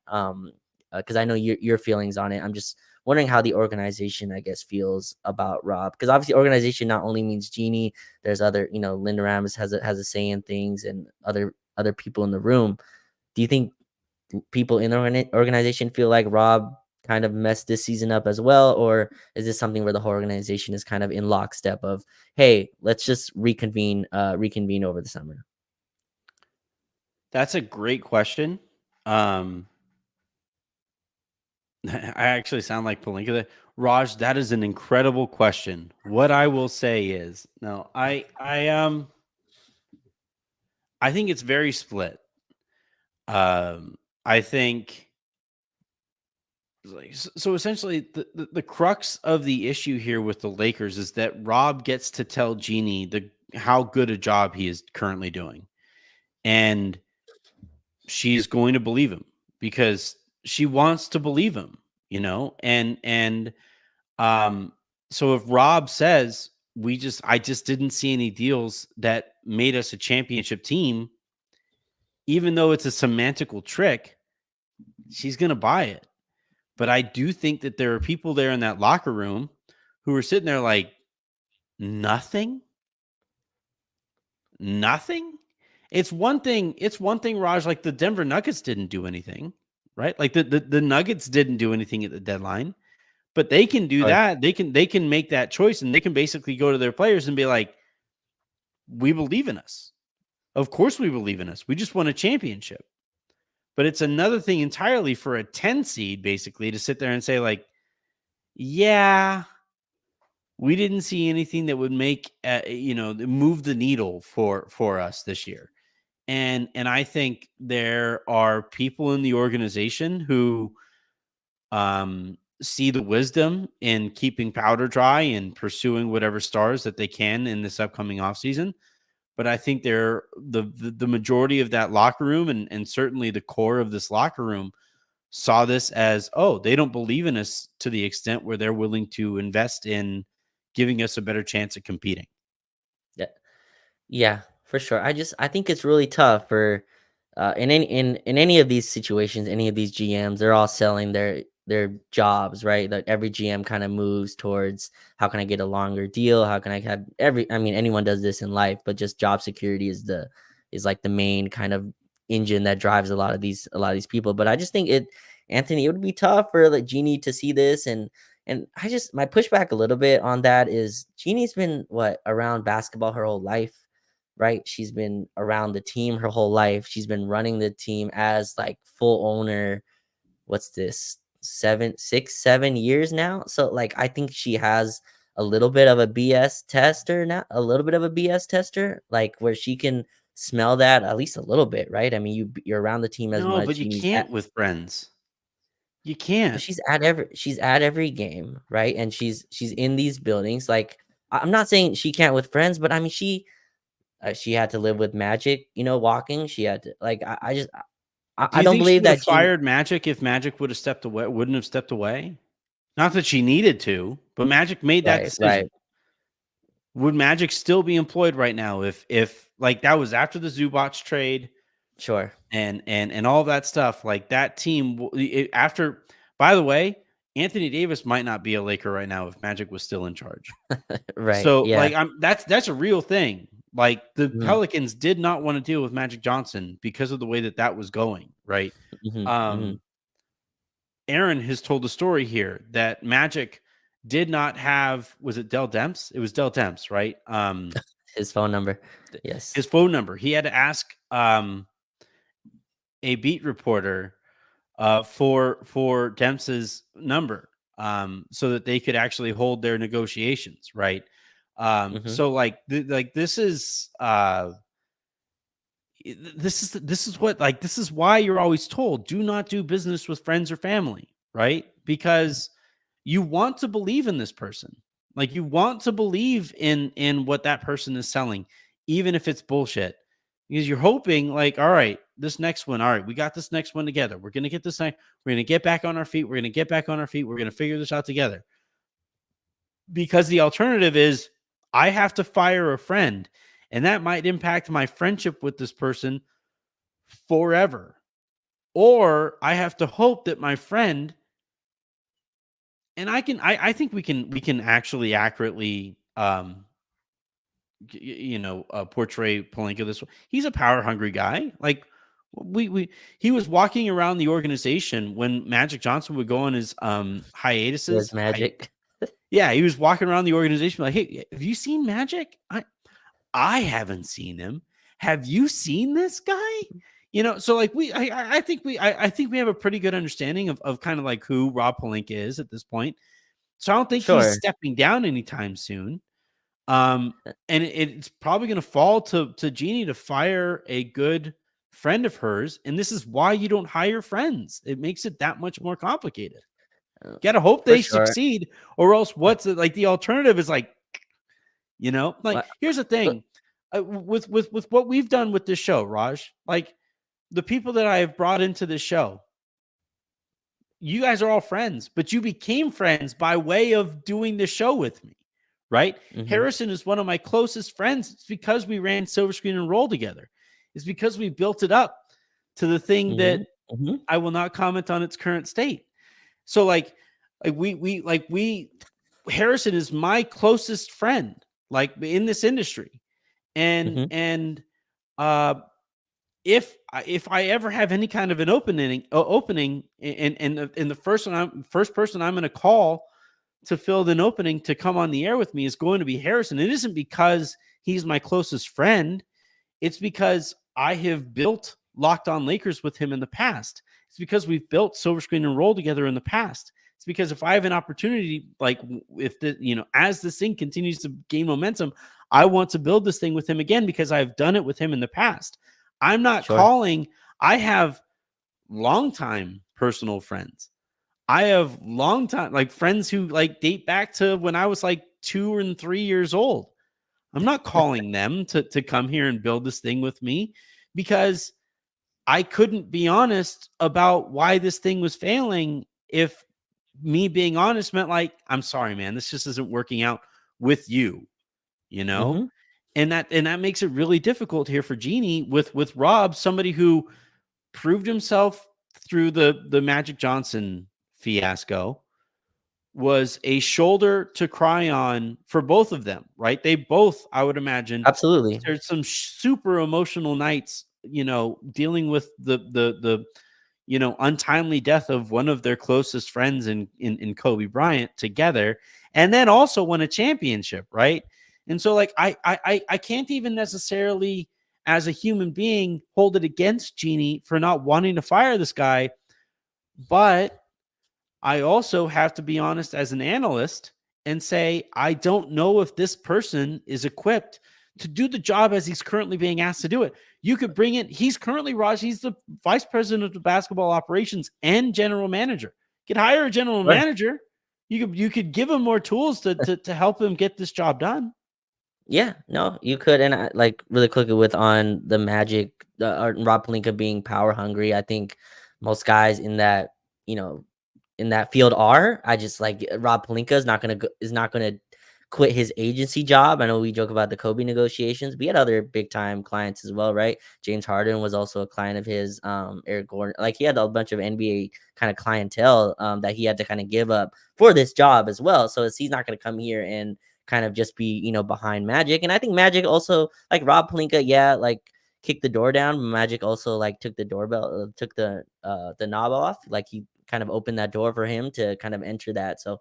Because I know your feelings on it. I'm just wondering how the organization, I guess, feels about Rob. Because obviously organization not only means Jeanie, there's other, Linda Rams has a say in things, and other people in the room. Do you think people in the organization feel like Rob kind of messed this season up as well, or is this something where the whole organization is kind of in lockstep of, hey, let's just reconvene over the summer? That's a great question. I actually sound like Pelinka there. Raj, that is an incredible question. What I will say is, no, I think it's very split. I think, so essentially the crux of the issue here with the Lakers is that Rob gets to tell Jeanie how good a job he is currently doing. And she's going to believe him because she wants to believe him, and so if Rob says I just didn't see any deals that made us a championship team, even though it's a semantical trick, she's going to buy it. But I do think that there are people there in that locker room who are sitting there like, nothing. It's one thing, Raj, like the Denver Nuggets didn't do anything, right? Like the Nuggets didn't do anything at the deadline, but they can do that. They can make that choice, and they can basically go to their players and be like, we believe in us. Of course we believe in us. We just won a championship. But it's another thing entirely for a 10 seed basically to sit there and say like, yeah, we didn't see anything that would make move the needle for us this year. And I think there are people in the organization who see the wisdom in keeping powder dry and pursuing whatever stars that they can in this upcoming offseason. But I think they're the majority of that locker room, and certainly the core of this locker room, saw this as, oh, they don't believe in us to the extent where they're willing to invest in giving us a better chance at competing. Yeah, for sure. I think it's really tough for in any of these situations, any of these GMs, they're all selling their jobs, right? That every GM kind of moves towards, how can I get a longer deal? How can I have anyone does this in life, but just job security is like the main kind of engine that drives a lot of these people. But I just think Anthony, it would be tough for like Jeanie to see this, and my pushback a little bit on that is Jeanie's been around basketball her whole life, right? She's been around the team her whole life. She's been running the team as like full owner. What's this? 7 years now. So like, I think she has a little bit of a BS tester now, like where she can smell that at least a little bit, right? I mean, you're around the team as much. No, but you can't with friends. You can't. But she's at every game, right? And she's in these buildings. Like, I'm not saying she can't with friends, but I mean, she had to live with Magic, walking. She had to, like, I don't believe that fired Magic if Magic wouldn't have stepped away. Not that she needed to, but Magic made that decision. Right. Would Magic still be employed right now if like that was after the Zubac trade? Sure. And all that stuff, like that team after, by the way, Anthony Davis might not be a Laker right now if Magic was still in charge. Right. So like that's a real thing. Like the Pelicans did not want to deal with Magic Johnson because of the way that was going, right? Aaron has told the story here that Magic did not have, was it Dell Demps? It was Dell Demps, right? His phone number. Yes. His phone number. He had to ask a beat reporter for Demps's number so that they could actually hold their negotiations, right? So like this is why you're always told, do not do business with friends or family, right? Because you want to believe in this person. Like, you want to believe in what that person is selling, even if it's bullshit, because you're hoping, like, all right, this next one, all right, we got this next one together. We're gonna get this night. We're gonna get back on our feet. We're gonna get back on our feet. We're gonna figure this out together. Because the alternative is I have to fire a friend, and that might impact my friendship with this person forever. Or I have to hope that my friend, and I think we can actually accurately portray Pelinka this way. He's a power hungry guy. Like, he was walking around the organization when Magic Johnson would go on his hiatuses. There's Magic. Yeah, he was walking around the organization like, "Hey, have you seen Magic? I haven't seen him. Have you seen this guy?" So like I think we have a pretty good understanding of kind of like who Rob Pelinka is at this point. So I don't think Sure. he's stepping down anytime soon. And it's probably going to fall to Jeanie to fire a good friend of hers, and this is why you don't hire friends. It makes it that much more complicated. Gotta hope they succeed, or else what's it like? The alternative is like, here's the thing, with what we've done with this show, Raj. Like, the people that I have brought into this show, you guys are all friends, but you became friends by way of doing the show with me, right? Harrison is one of my closest friends. It's because we ran Silver Screen and Roll together. It's because we built it up to the thing that I will not comment on its current state. So Harrison is my closest friend, like, in this industry. And if I ever have any kind of an opening, and the first person I'm going to call to fill an opening to come on the air with me is going to be Harrison. It isn't because he's my closest friend. It's because I have built Locked On Lakers with him in the past. It's because we've built Silver Screen and Roll together in the past. It's because if I have an opportunity, like, if as this thing continues to gain momentum, I want to build this thing with him again because I've done it with him in the past. I'm not calling. I have longtime personal friends. I have longtime, like, friends who, like, date back to when I was like 2 and 3 years old. I'm not calling them to come here and build this thing with me because I couldn't be honest about why this thing was failing if me being honest meant, like, I'm sorry, man, this just isn't working out with you, And that makes it really difficult here for Jeanie with Rob, somebody who proved himself through the Magic Johnson fiasco, was a shoulder to cry on for both of them, right? They both, I would imagine, absolutely, there's some super emotional nights, dealing with the untimely death of one of their closest friends in Kobe Bryant together, and then also won a championship, right? And so, like, I can't even necessarily, as a human being, hold it against Jeanie for not wanting to fire this guy, but I also have to be honest as an analyst and say, I don't know if this person is equipped to do the job as he's currently being asked to do it. You could bring in, he's currently, Raj, he's the vice president of basketball operations and general manager. You could hire a general manager. You could give him more tools to help him get this job done. Yeah, no, you could. And I, like, really quickly with on the Magic, Rob Pelinka being power hungry, I think most guys in that, in that field are. I just, like, Rob Pelinka is not gonna quit his agency job. I know we joke about the Kobe negotiations, but he had other big time clients as well, right? James Harden was also a client of his. Eric Gordon, like, he had a bunch of NBA kind of clientele that he had to kind of give up for this job as well. So he's not going to come here and kind of just be, behind Magic. And I think Magic also, like, Rob Pelinka, like, kicked the door down. Magic also, like, took the doorbell, took the knob off. Like, he kind of opened that door for him to kind of enter that. So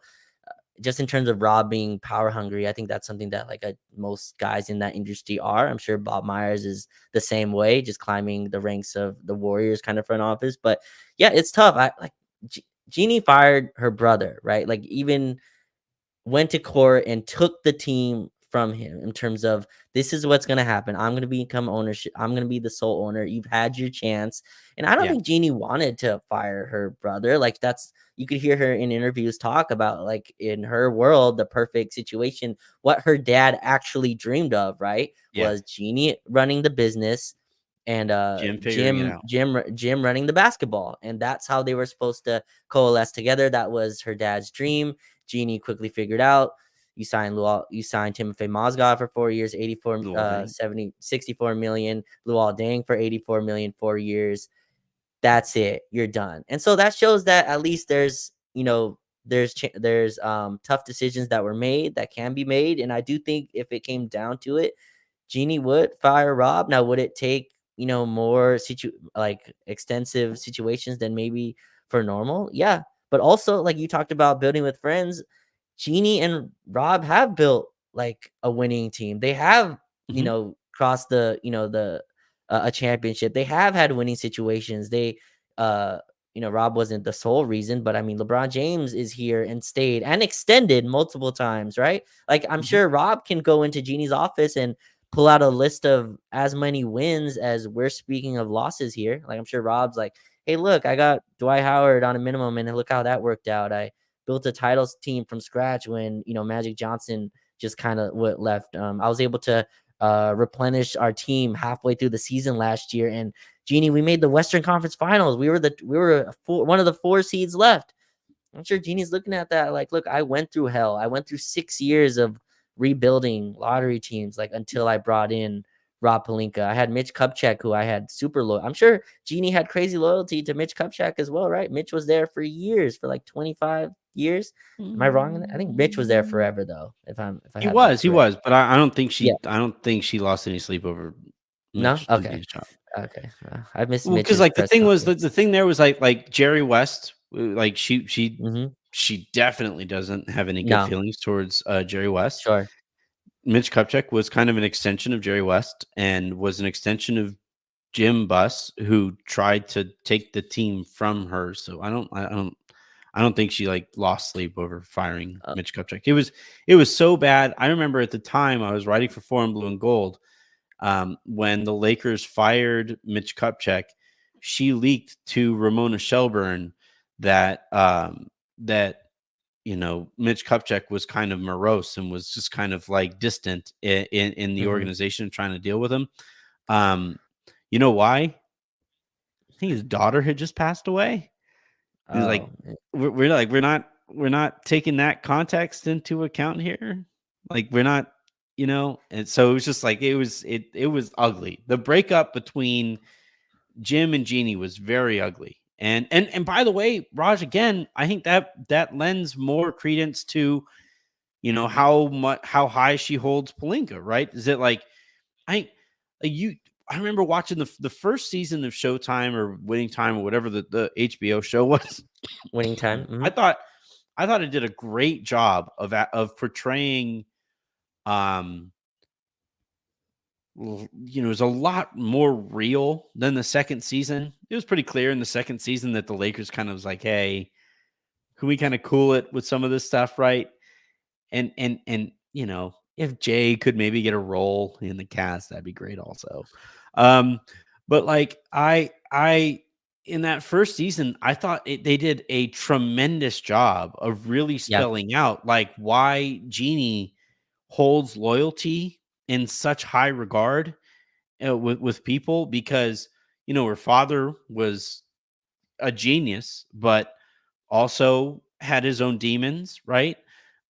just in terms of Rob being power hungry, I think that's something that, like, most guys in that industry are. I'm sure Bob Myers is the same way, just climbing the ranks of the Warriors kind of front office. But yeah, it's tough. Jeanie fired her brother, right? Like, even went to court and took the team from him in terms of this is what's going to happen. I'm going to become ownership. I'm going to be the sole owner. You've had your chance. And I don't Yeah. think Jeanie wanted to fire her brother. Like you could hear her in interviews talk about like in her world, the perfect situation, what her dad actually dreamed of, right? Yeah. Was Jeanie running the business and Jim figuring it out. Jim running the basketball. And that's how they were supposed to coalesce together. That was her dad's dream. Jeanie quickly figured out. You signed Timofey Mozgov for 4 years, 64 million. Luol Deng for 84 million, 4 years. That's it. You're done. And so that shows that at least there's tough decisions that were made that can be made. And I do think if it came down to it, Jeanie would fire Rob. Now, would it take more extensive situations than maybe for normal? Yeah, but also like you talked about building with friends. Jeanie and Rob have built like a winning team. They have, crossed a championship. They have had winning situations. Rob wasn't the sole reason, but I mean, LeBron James is here and stayed and extended multiple times, right? Like I'm sure Rob can go into Jeanie's office and pull out a list of as many wins as we're speaking of losses here. Like I'm sure Rob's like, hey, look, I got Dwight Howard on a minimum and look how that worked out. I built a titles team from scratch when Magic Johnson just kind of left. I was able to replenish our team halfway through the season last year, and Jeanie, we made the Western Conference Finals. We were one of the 4 seeds left. I'm sure Jeanie's looking at that like, look, I went through hell. I went through 6 years of rebuilding lottery teams, like until I brought in Rob Pelinka. I had Mitch Kupchak, who I had super loyal. I'm sure Jeanie had crazy loyalty to Mitch Kupchak as well, right? Mitch was there for years, for like 25 years. Am I wrong? I think Mitch was there forever, though. He was, but I don't think Yeah. I don't think she lost any sleep over No? Mitch Okay. losing his job. Okay. I missed Well, Mitch's because like the press thing was conference. the thing there was like Jerry West, like she Mhm. she definitely doesn't have any good No. feelings towards Jerry West. Sure. Mitch Kupchak was kind of an extension of Jerry West and was an extension of Jim Buss, who tried to take the team from her. So I don't think she like lost sleep over firing Mitch Kupchak. It was so bad. I remember at the time I was writing for Foreign Blue and Gold. When the Lakers fired Mitch Kupchak, she leaked to Ramona Shelburne that Mitch Kupchak was kind of morose and was just kind of like distant in the organization trying to deal with him. You know why? I think his daughter had just passed away. He's like, we're not taking that context into account here. Like we're not, and so it was just like it was ugly. The breakup between Jim and Jeanie was very ugly. And by the way, Raj, again, I think that lends more credence to how high she holds Pelinka, right? Is it like I remember watching the first season of Showtime or Winning Time or whatever the HBO show was. Winning Time. Mhm. I thought it did a great job of portraying it was a lot more real than the second season. It was pretty clear in the second season that the Lakers kind of was like, hey, can we kind of cool it with some of this stuff, right? And if Jay could maybe get a role in the cast, that'd be great also. But like I in that first season, I thought they did a tremendous job of really spelling out like why Jeanie holds loyalty in such high regard with people, because her father was a genius, but also had his own demons, right?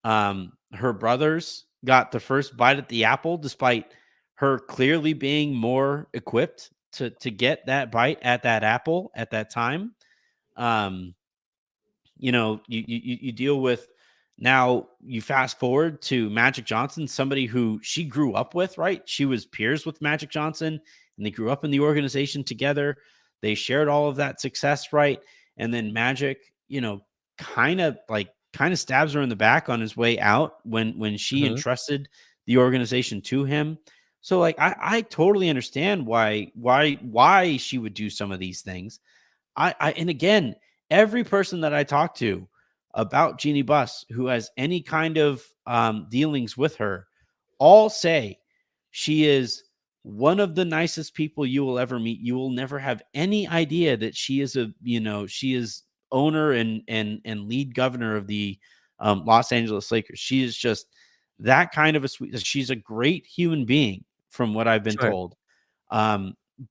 Her brothers got the first bite at the apple, despite her clearly being more equipped to get that bite at that apple at that time. You deal with, now you fast forward to Magic Johnson, somebody who she grew up with, right? She was peers with Magic Johnson and they grew up in the organization together. They shared all of that success, right? And then Magic, kind of stabs her in the back on his way out when she entrusted the organization to him. So like I totally understand why she would do some of these things. And again, every person that I talk to about Jeanie Buss who has any kind of dealings with her all say she is one of the nicest people you will ever meet. You will never have any idea that she is she is owner and lead governor of the Los Angeles Lakers. She is just that kind of she's a great human being from what I've been Sure. told.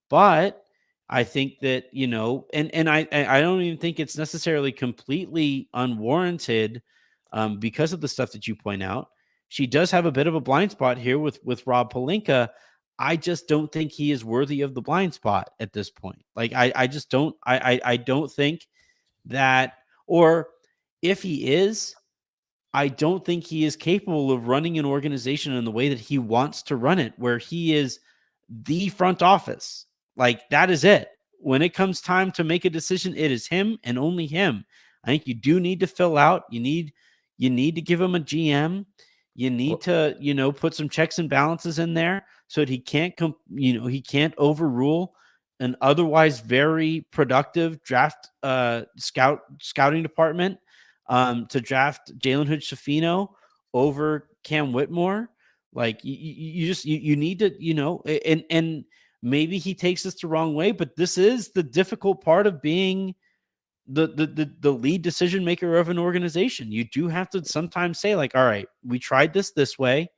But I think that, and I don't even think it's necessarily completely unwarranted because of the stuff that you point out. She does have a bit of a blind spot here with Rob Pelinka. I just don't think he is worthy of the blind spot at this point. Like I just don't I don't think that, or if he is, I don't think he is capable of running an organization in the way that he wants to run it, where he is the front office. Like that is it. When it comes time to make a decision, it is him and only him. I think you do need to fill out. You need to give him a GM. You need to, put some checks and balances in there so that he can't he can't overrule an otherwise very productive draft scouting department to draft Jalen Hood-Schifino over Cam Whitmore. Like you need to, and maybe he takes this the wrong way, but this is the difficult part of being the lead decision maker of an organization. You do have to sometimes say, like, all right, we tried this way.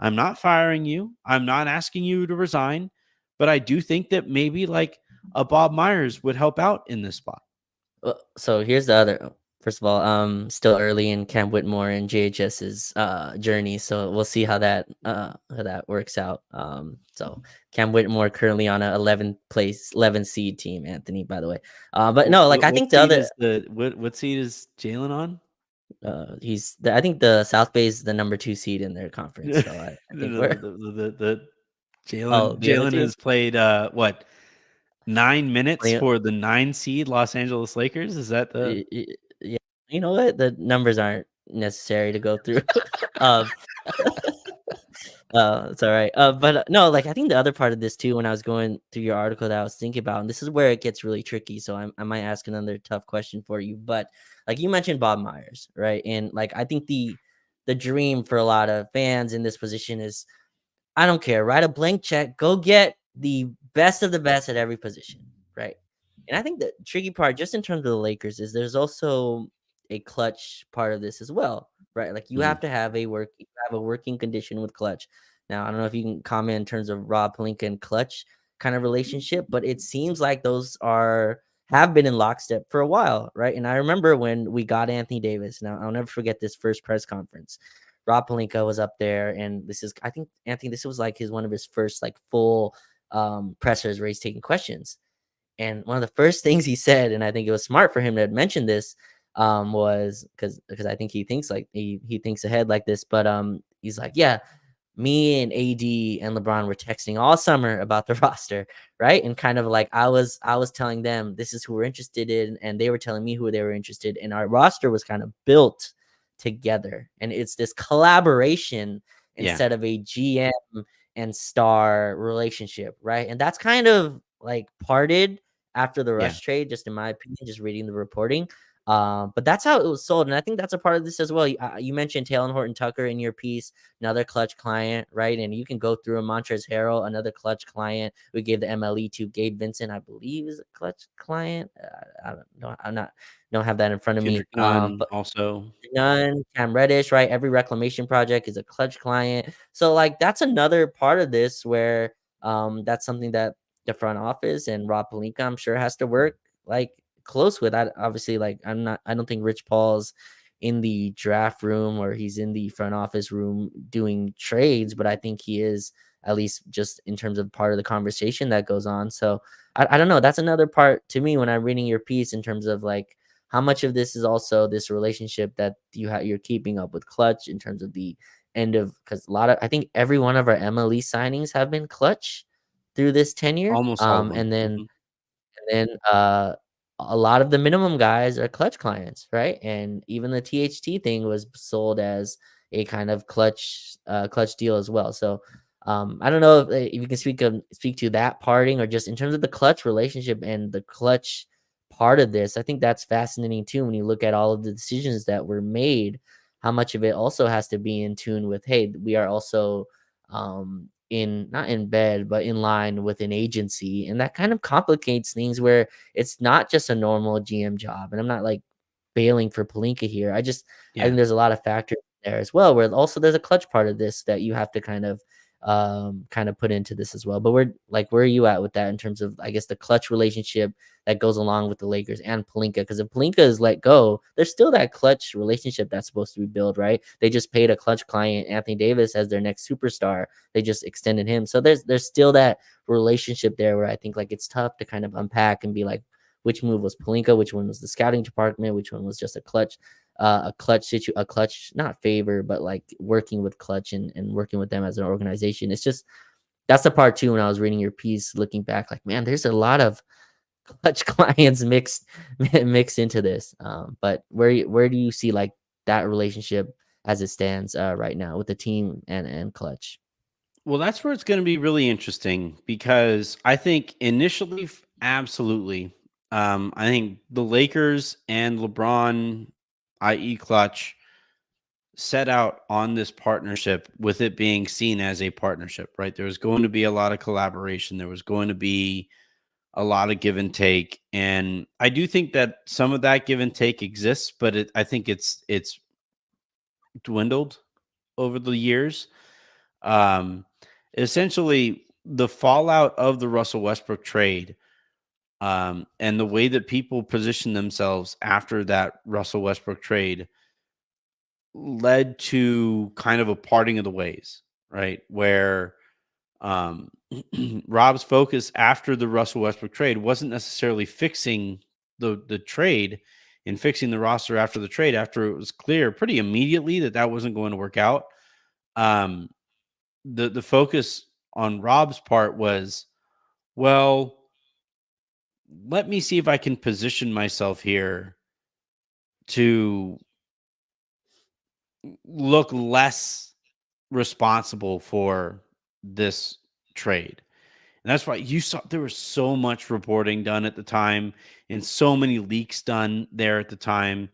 I'm not firing you. I'm not asking you to resign, but I do think that maybe like a Bob Myers would help out in this spot. So here's the other. First of all, still early in Cam Whitmore and JHS's journey, so we'll see how that works out. So Cam Whitmore currently on a 11 seed team, Anthony, by the way. But no, like I think the other what seed is Jalen on? I think the South Bay is the number 2 seed in their conference. So I think the Jalen has played 9 minutes for the 9 seed Los Angeles Lakers. Is that the? Yeah, you know what? The numbers aren't necessary to go through. It's all right. But no, like I think the other part of this too, when I was going through your article that I was thinking about, and this is where it gets really tricky. So I might ask another tough question for you. But like you mentioned Bob Myers, right? And like I think the dream for a lot of fans in this position is, I don't care, write a blank check, go get the best of the best at every position, right? And I think the tricky part, just in terms of the Lakers, is there's also a Klutch part of this as well, right? Like you have to have a working condition with Klutch. Now, I don't know if you can comment in terms of Rob Pelinka and Klutch kind of relationship, but it seems like those have been in lockstep for a while, right? And I remember when we got Anthony Davis. Now, I'll never forget this first press conference. Rob Pelinka was up there, and I think Anthony, this was like one of his first like full pressers where he's taking questions. And one of the first things he said, and I think it was smart for him to mention this, was because I think he thinks like he thinks ahead like this. But he's like, yeah, me and AD and LeBron were texting all summer about the roster, right? And kind of like I was telling them this is who we're interested in, and they were telling me who they were interested in. Our roster was kind of built together, and it's this collaboration instead of a GM and star relationship, right? And that's kind of like parted after the Rush trade, just in my opinion, just reading the reporting. But that's how it was sold, and I think that's a part of this as well. You mentioned Taylor Horton Tucker in your piece, another Klutch client, right? And you can go through Montrezl Harrell, another Klutch client. We gave the MLE to Gabe Vincent, I believe, is a Klutch client. I don't have that in front of me. But also None, Cam Reddish, right? Every reclamation project is a Klutch client. So like that's another part of this where that's something that the front office and Rob Pelinka, I'm sure, has to work like close with. I obviously like I don't think Rich Paul's in the draft room or he's in the front office room doing trades, but I think he is, at least just in terms of part of the conversation that goes on. So I don't know. That's another part to me when I'm reading your piece in terms of like how much of this is also this relationship that you're keeping up with Klutch in terms of the end of, because I think every one of our MLE signings have been Klutch through this tenure. Almost all of them. And then a lot of the minimum guys are Klutch clients, right? And even the THT thing was sold as a kind of Klutch deal as well. So I don't know if you can speak to that parting, or just in terms of the Klutch relationship and the Klutch part of this. I think that's fascinating too when you look at all of the decisions that were made, how much of it also has to be in tune with, hey, we are also in not in bed, but in line with an agency. And that kind of complicates things where it's not just a normal GM job. And I'm not like bailing for Pelinka here. I think there's a lot of factors there as well, where also there's a clutch part of this that you have to kind of put into this as well. But where are you at with that in terms of, I guess, the clutch relationship that goes along with the Lakers and Pelinka? Because if Pelinka is let go, there's still that clutch relationship that's supposed to be built, right? They just paid a clutch client, Anthony Davis, as their next superstar. They just extended him. So there's still that relationship there where I think like it's tough to kind of unpack and be like, which move was Pelinka, which one was the scouting department, which one was just a clutch not favor, but like working with Klutch and working with them as an organization. It's just, that's the part too when I was reading your piece, looking back, like, man, there's a lot of Klutch clients mixed into this. But where do you see like that relationship as it stands right now with the team and Klutch? Well, that's where it's going to be really interesting, because I think initially, absolutely. I think the Lakers and LeBron, i.e. Klutch, set out on this partnership with it being seen as a partnership, right? There was going to be a lot of collaboration. There was going to be a lot of give and take. And I do think that some of that give and take exists, but I think it's dwindled over the years. Essentially, the fallout of the Russell Westbrook trade, and the way that people position themselves after that Russell Westbrook trade led to kind of a parting of the ways, right? Where Rob's focus after the Russell Westbrook trade wasn't necessarily fixing the trade and fixing the roster after the trade, after it was clear pretty immediately that that wasn't going to work out. The focus on Rob's part was, well, let me see if I can position myself here to look less responsible for this trade. And that's why you saw there was so much reporting done at the time and so many leaks done there at the time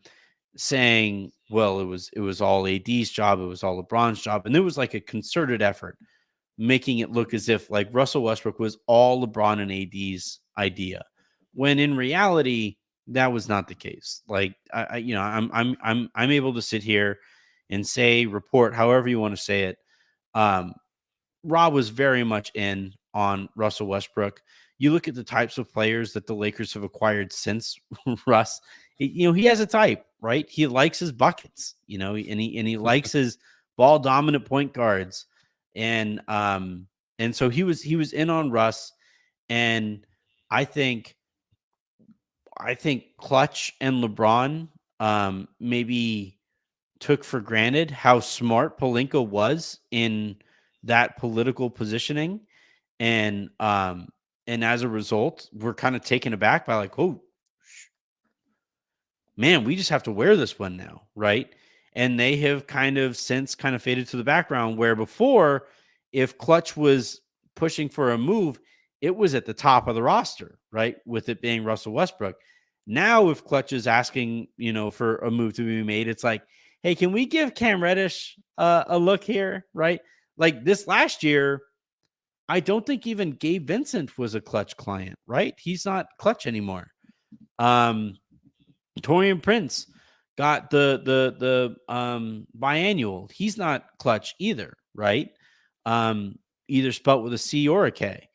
saying, well, it was all AD's job, it was all LeBron's job. And there was like a concerted effort making it look as if like Russell Westbrook was all LeBron and AD's idea, when in reality that was not the case. Like I'm able to sit here and say, report however you want to say it. Rob was very much in on Russell Westbrook. You look at the types of players that the Lakers have acquired since Russ. He has a type, right? He likes his buckets, and he likes his ball dominant point guards, and so he was in on Russ, and I think Klutch and LeBron maybe took for granted how smart Pelinka was in that political positioning. And as a result, we're kind of taken aback by like, oh, man, we just have to wear this one now, right? And they have since faded to the background, where before, if Klutch was pushing for a move, it was at the top of the roster, right? With it being Russell Westbrook. Now, if Klutch is asking, for a move to be made, it's like, hey, can we give Cam Reddish a look here, right? Like this last year, I don't think even Gabe Vincent was a Klutch client, right? He's not Klutch anymore. Taurean Prince got the biannual. He's not Klutch either, right? Either spelt with a C or a K.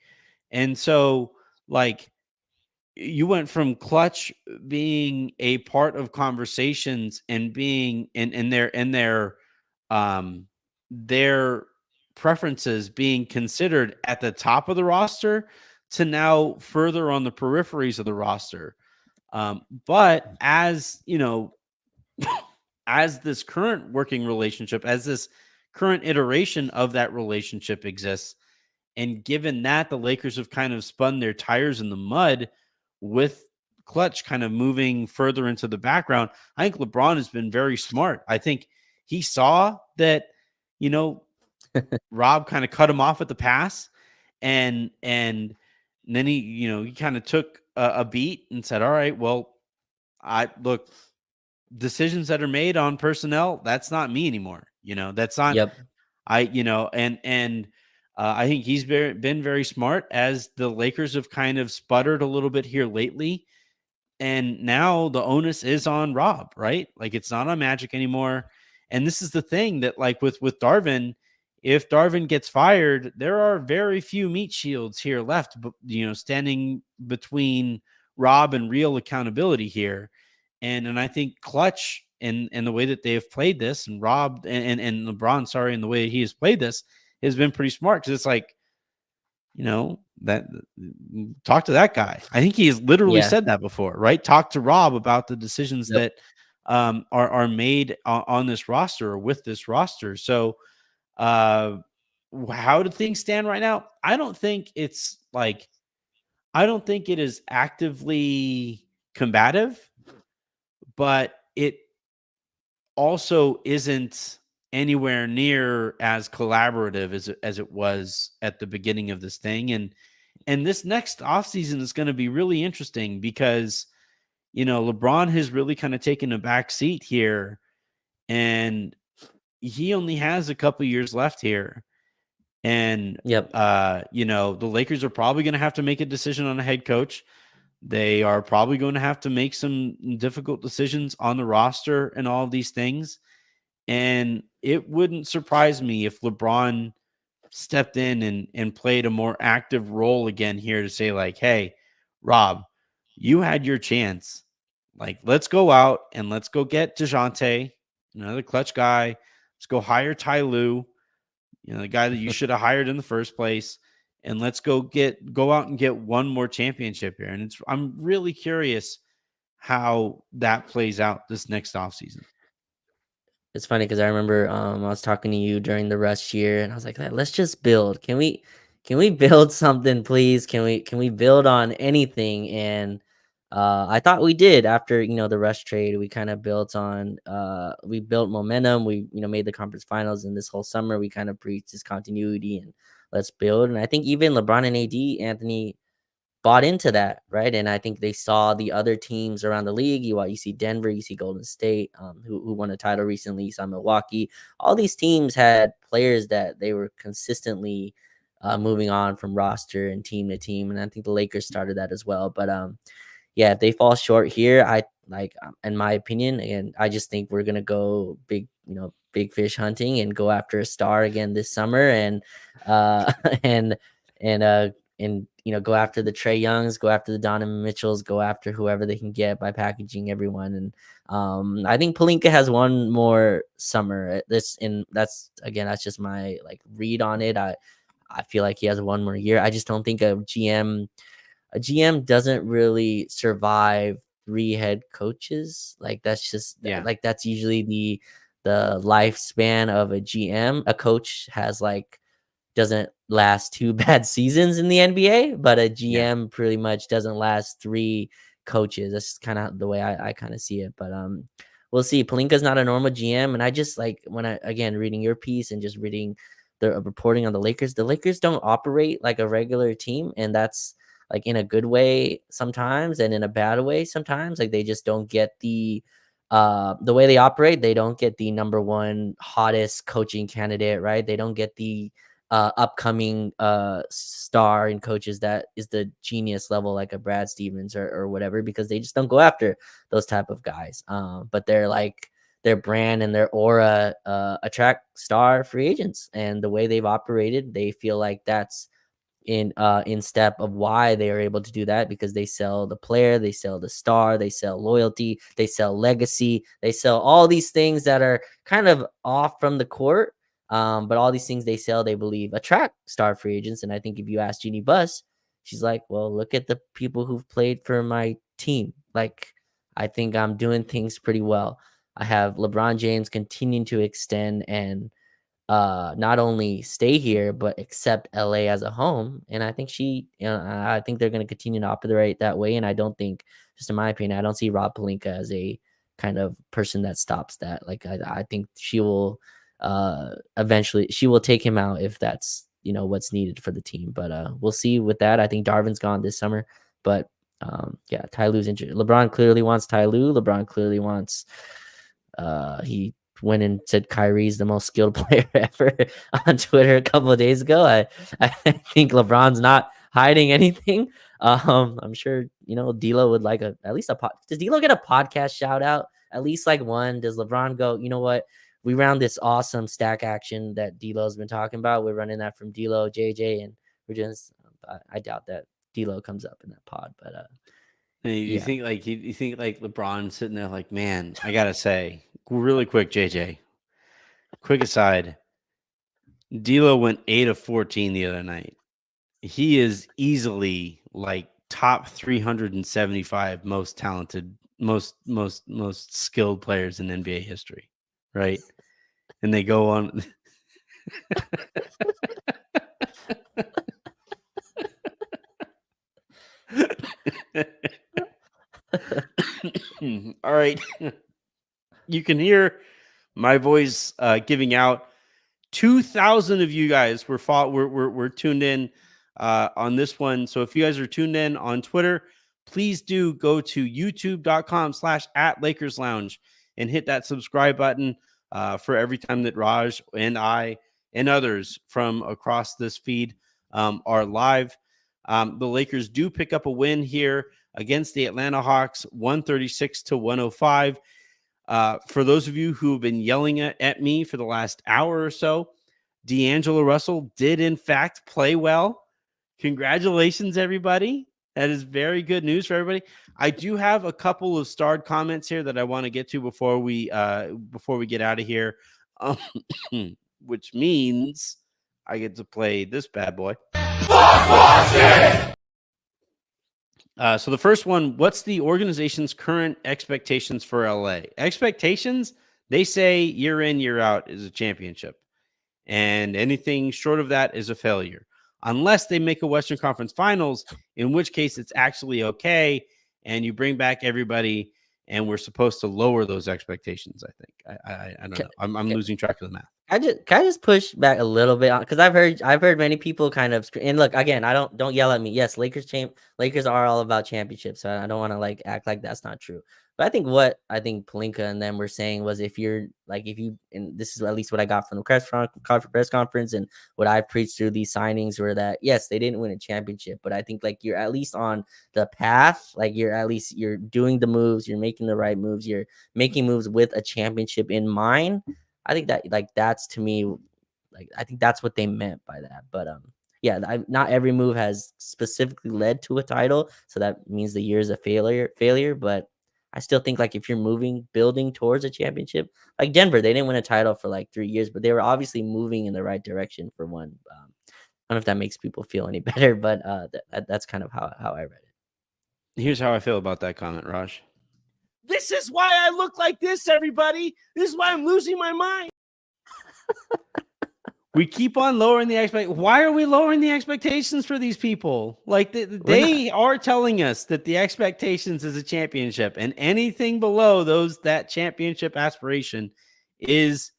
And so, like, you went from Klutch being a part of conversations and being in their preferences being considered at the top of the roster to now further on the peripheries of the roster. But as as this current working relationship, as this current iteration of that relationship exists, and given that the Lakers have kind of spun their tires in the mud with Klutch kind of moving further into the background, I think LeBron has been very smart. I think he saw that, Rob kind of cut him off at the pass, and then he kind of took a beat and said, all right, well, look, decisions that are made on personnel, that's not me anymore. That's not, Yep. I think he's been very smart as the Lakers have kind of sputtered a little bit here lately. And now the onus is on Rob, right? Like it's not on Magic anymore. And this is the thing that like with Darvin, if Darvin gets fired, there are very few meat shields here left, but standing between Rob and real accountability here. And I think Klutch and the way that they have played this, and Rob and LeBron, sorry, and the way he has played this has been pretty smart, because it's like, that talk to that guy. I think he's literally said that before, right? Talk to Rob about the decisions that are made on this roster or with this roster. So how do things stand right now? I don't think it is actively combative, but it also isn't anywhere near as collaborative as it was at the beginning of this thing. And this next offseason is going to be really interesting because, LeBron has really kind of taken a back seat here, and he only has a couple years left here. And, the Lakers are probably going to have to make a decision on a head coach. They are probably going to have to make some difficult decisions on the roster and all of these things. And it wouldn't surprise me if LeBron stepped in and played a more active role again here to say, like, hey, Rob, you had your chance. Like, let's go out and let's go get DeJounte, another clutch guy. Let's go hire Ty Lue, the guy that you should have hired in the first place. And let's go out and get one more championship here. And I'm really curious how that plays out this next offseason. It's funny because I remember I was talking to you during the rush year, and I was like, let's just build. Can we build something, please? Can we build on anything? And I thought we did after the rush trade. We kind of built on we built momentum. We made the conference finals, and this whole summer we kind of preached this continuity and let's build. And I think even LeBron and AD, Anthony, bought into that, right? And I think they saw the other teams around the league. You see Denver, you see Golden State, who won a title recently. You saw Milwaukee. All these teams had players that they were consistently moving on from roster and team to team, and I think the Lakers started that as well. But if they fall short here, in my opinion, and I just think we're gonna go big fish hunting and go after a star again this summer, and go after the Trae Youngs, go after the Donovan Mitchells, go after whoever they can get by packaging everyone. And I think Pelinka has one more summer. That's just my read on it. I feel like he has one more year. I just don't think a GM doesn't really survive 3 head coaches. That's usually the lifespan of a GM. A coach has doesn't last 2 bad seasons in the NBA, but a GM pretty much doesn't last 3 coaches. That's kind of the way I kind of see it. But we'll see. Pelinka's not a normal GM, and I just when I reading your piece and just reading the reporting on the Lakers don't operate like a regular team, and that's in a good way sometimes and in a bad way sometimes. They just don't get the way they operate. They don't get the number 1 hottest coaching candidate, right? They don't get the upcoming star in coaches that is the genius level, like a Brad Stevens or whatever, because they just don't go after those type of guys. But their brand and their aura attract star free agents, and the way they've operated, they feel like that's in step of why they are able to do that, because they sell the player, they sell the star, they sell loyalty, they sell legacy, they sell all these things that are kind of off from the court. But all these things they sell, they believe attract star free agents. And I think if you ask Jeanie Buss, she's like, well, look at the people who've played for my team. I think I'm doing things pretty well. I have LeBron James continuing to extend and not only stay here, but accept LA as a home. And I think I think they're going to continue to operate that way. And I don't think, just in my opinion, I don't see Rob Pelinka as a kind of person that stops that. I think she will eventually she will take him out if that's what's needed for the team. But we'll see with that. I think Darvin's gone this summer, but Ty Lue's injured. LeBron clearly wants Ty Lue. LeBron clearly wants he went and said Kyrie's the most skilled player ever on Twitter a couple of days ago. I think LeBron's not hiding anything. I'm sure D'Lo would like at least a pod. Does D'Lo get a podcast shout out? At least like one. Does LeBron go, you know what? We ran this awesome stack action that D'Lo's been talking about. We're running that from D'Lo, JJ, and we're just. I doubt that D'Lo comes up in that pod, but you think like you think like LeBron sitting there like, man, I gotta say, really quick, JJ. Quick aside, D'Lo went 8 of 14 the other night. He is easily like top 375 most talented, most skilled players in NBA history, right? And they go on. All right. You can hear my voice giving out. 2,000 of you guys were tuned in on this one. So if you guys are tuned in on Twitter, please do go to youtube.com/@LakersLounge and hit that subscribe button for every time that Raj and I and others from across this feed are live. The Lakers do pick up a win here against the Atlanta Hawks, 136-105. For those of you who have been yelling at me for the last hour or so, D'Angelo Russell did in fact play well. Congratulations, everybody. That is very good news for everybody. I do have a couple of starred comments here that I want to get to before we get out of here, which means I get to play this bad boy. So the first one, what's the organization's current expectations for LA? Expectations, they say year in, year out is a championship. And anything short of that is a failure. Unless they make a Western Conference Finals, in which case it's actually okay. And you bring back everybody and we're supposed to lower those expectations, I think. I don't know. I'm losing track of the math. Can I just push back a little bit on, because I've heard many people kind of, and look, again, don't yell at me. Yes, Lakers are all about championships. So I don't want to like act like that's not true. But I think Pelinka and them were saying was and this is at least what I got from the press conference and what I've preached through these signings were that yes, they didn't win a championship, but I think like you're at least on the path, like you're doing the moves, you're making the right moves, you're making moves with a championship in mind. I think that that's to me, I think that's what they meant by that. But yeah, not every move has specifically led to a title, so that means the year is a failure. But I still think like if you're building towards a championship, like Denver, they didn't win a title for like 3 years, but they were obviously moving in the right direction for one. I don't know if that makes people feel any better, but that's kind of how I read it. Here's how I feel about that comment, Raj. This is why I look like this, everybody. This is why I'm losing my mind. We keep on lowering the expectations. Why are we lowering the expectations for these people? Like they are telling us that the expectations is a championship, and anything below that championship aspiration is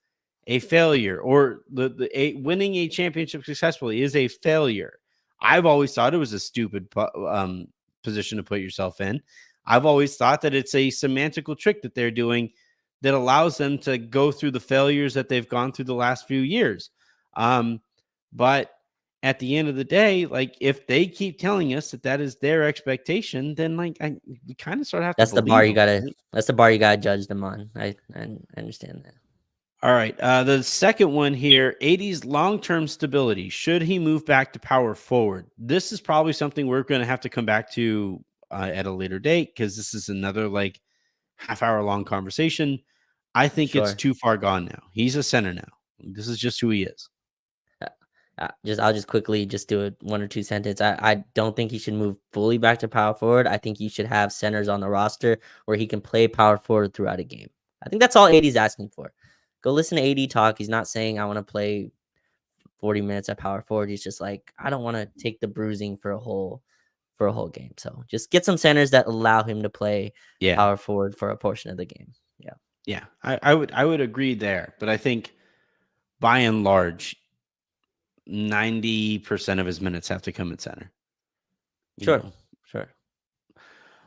a failure, or winning a championship successfully is a failure. I've always thought it was a stupid position to put yourself in. I've always thought that it's a semantical trick that they're doing that allows them to go through the failures that they've gone through the last few years. But at the end of the day, like if they keep telling us that is their expectation, then like we kind of sort of have that's to. That's the bar you gotta judge them on. I understand that. All right. The second one here, 80's long-term stability. Should he move back to power forward? This is probably something we're going to have to come back to at a later date, because this is another like half-hour long conversation. I think it's too far gone now. He's a center now. This is just who he is. I'll just quickly do it 1 or 2 sentences. I don't think he should move fully back to power forward. I think you should have centers on the roster where he can play power forward throughout a game. I think that's all 80's asking for. Go listen to 80 talk. He's not saying I want to play 40 minutes at power forward. He's just like, I don't want to take the bruising for a whole game. So just get some centers that allow him to play power forward for a portion of the game. Yeah. I would agree there, but I think by and large, 90% of his minutes have to come at center. Sure.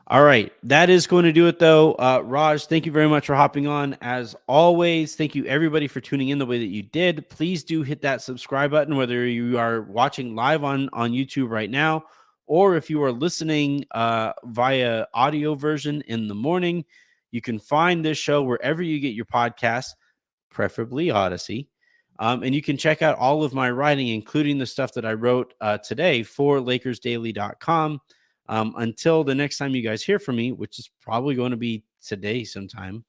All right. That is going to do it, though. Raj, thank you very much for hopping on. As always, thank you, everybody, for tuning in the way that you did. Please do hit that subscribe button, whether you are watching live on YouTube right now, or if you are listening via audio version in the morning. You can find this show wherever you get your podcasts, preferably Odyssey. And you can check out all of my writing, including the stuff that I wrote today for LakersDaily.com. Until the next time you guys hear from me, which is probably going to be today sometime.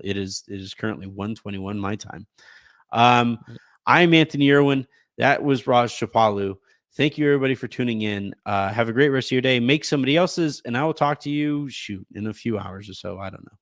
It is currently 1:21 my time. I'm Anthony Irwin. That was Raj Chapalu. Thank you, everybody, for tuning in. Have a great rest of your day. Make somebody else's, and I will talk to you, in a few hours or so. I don't know.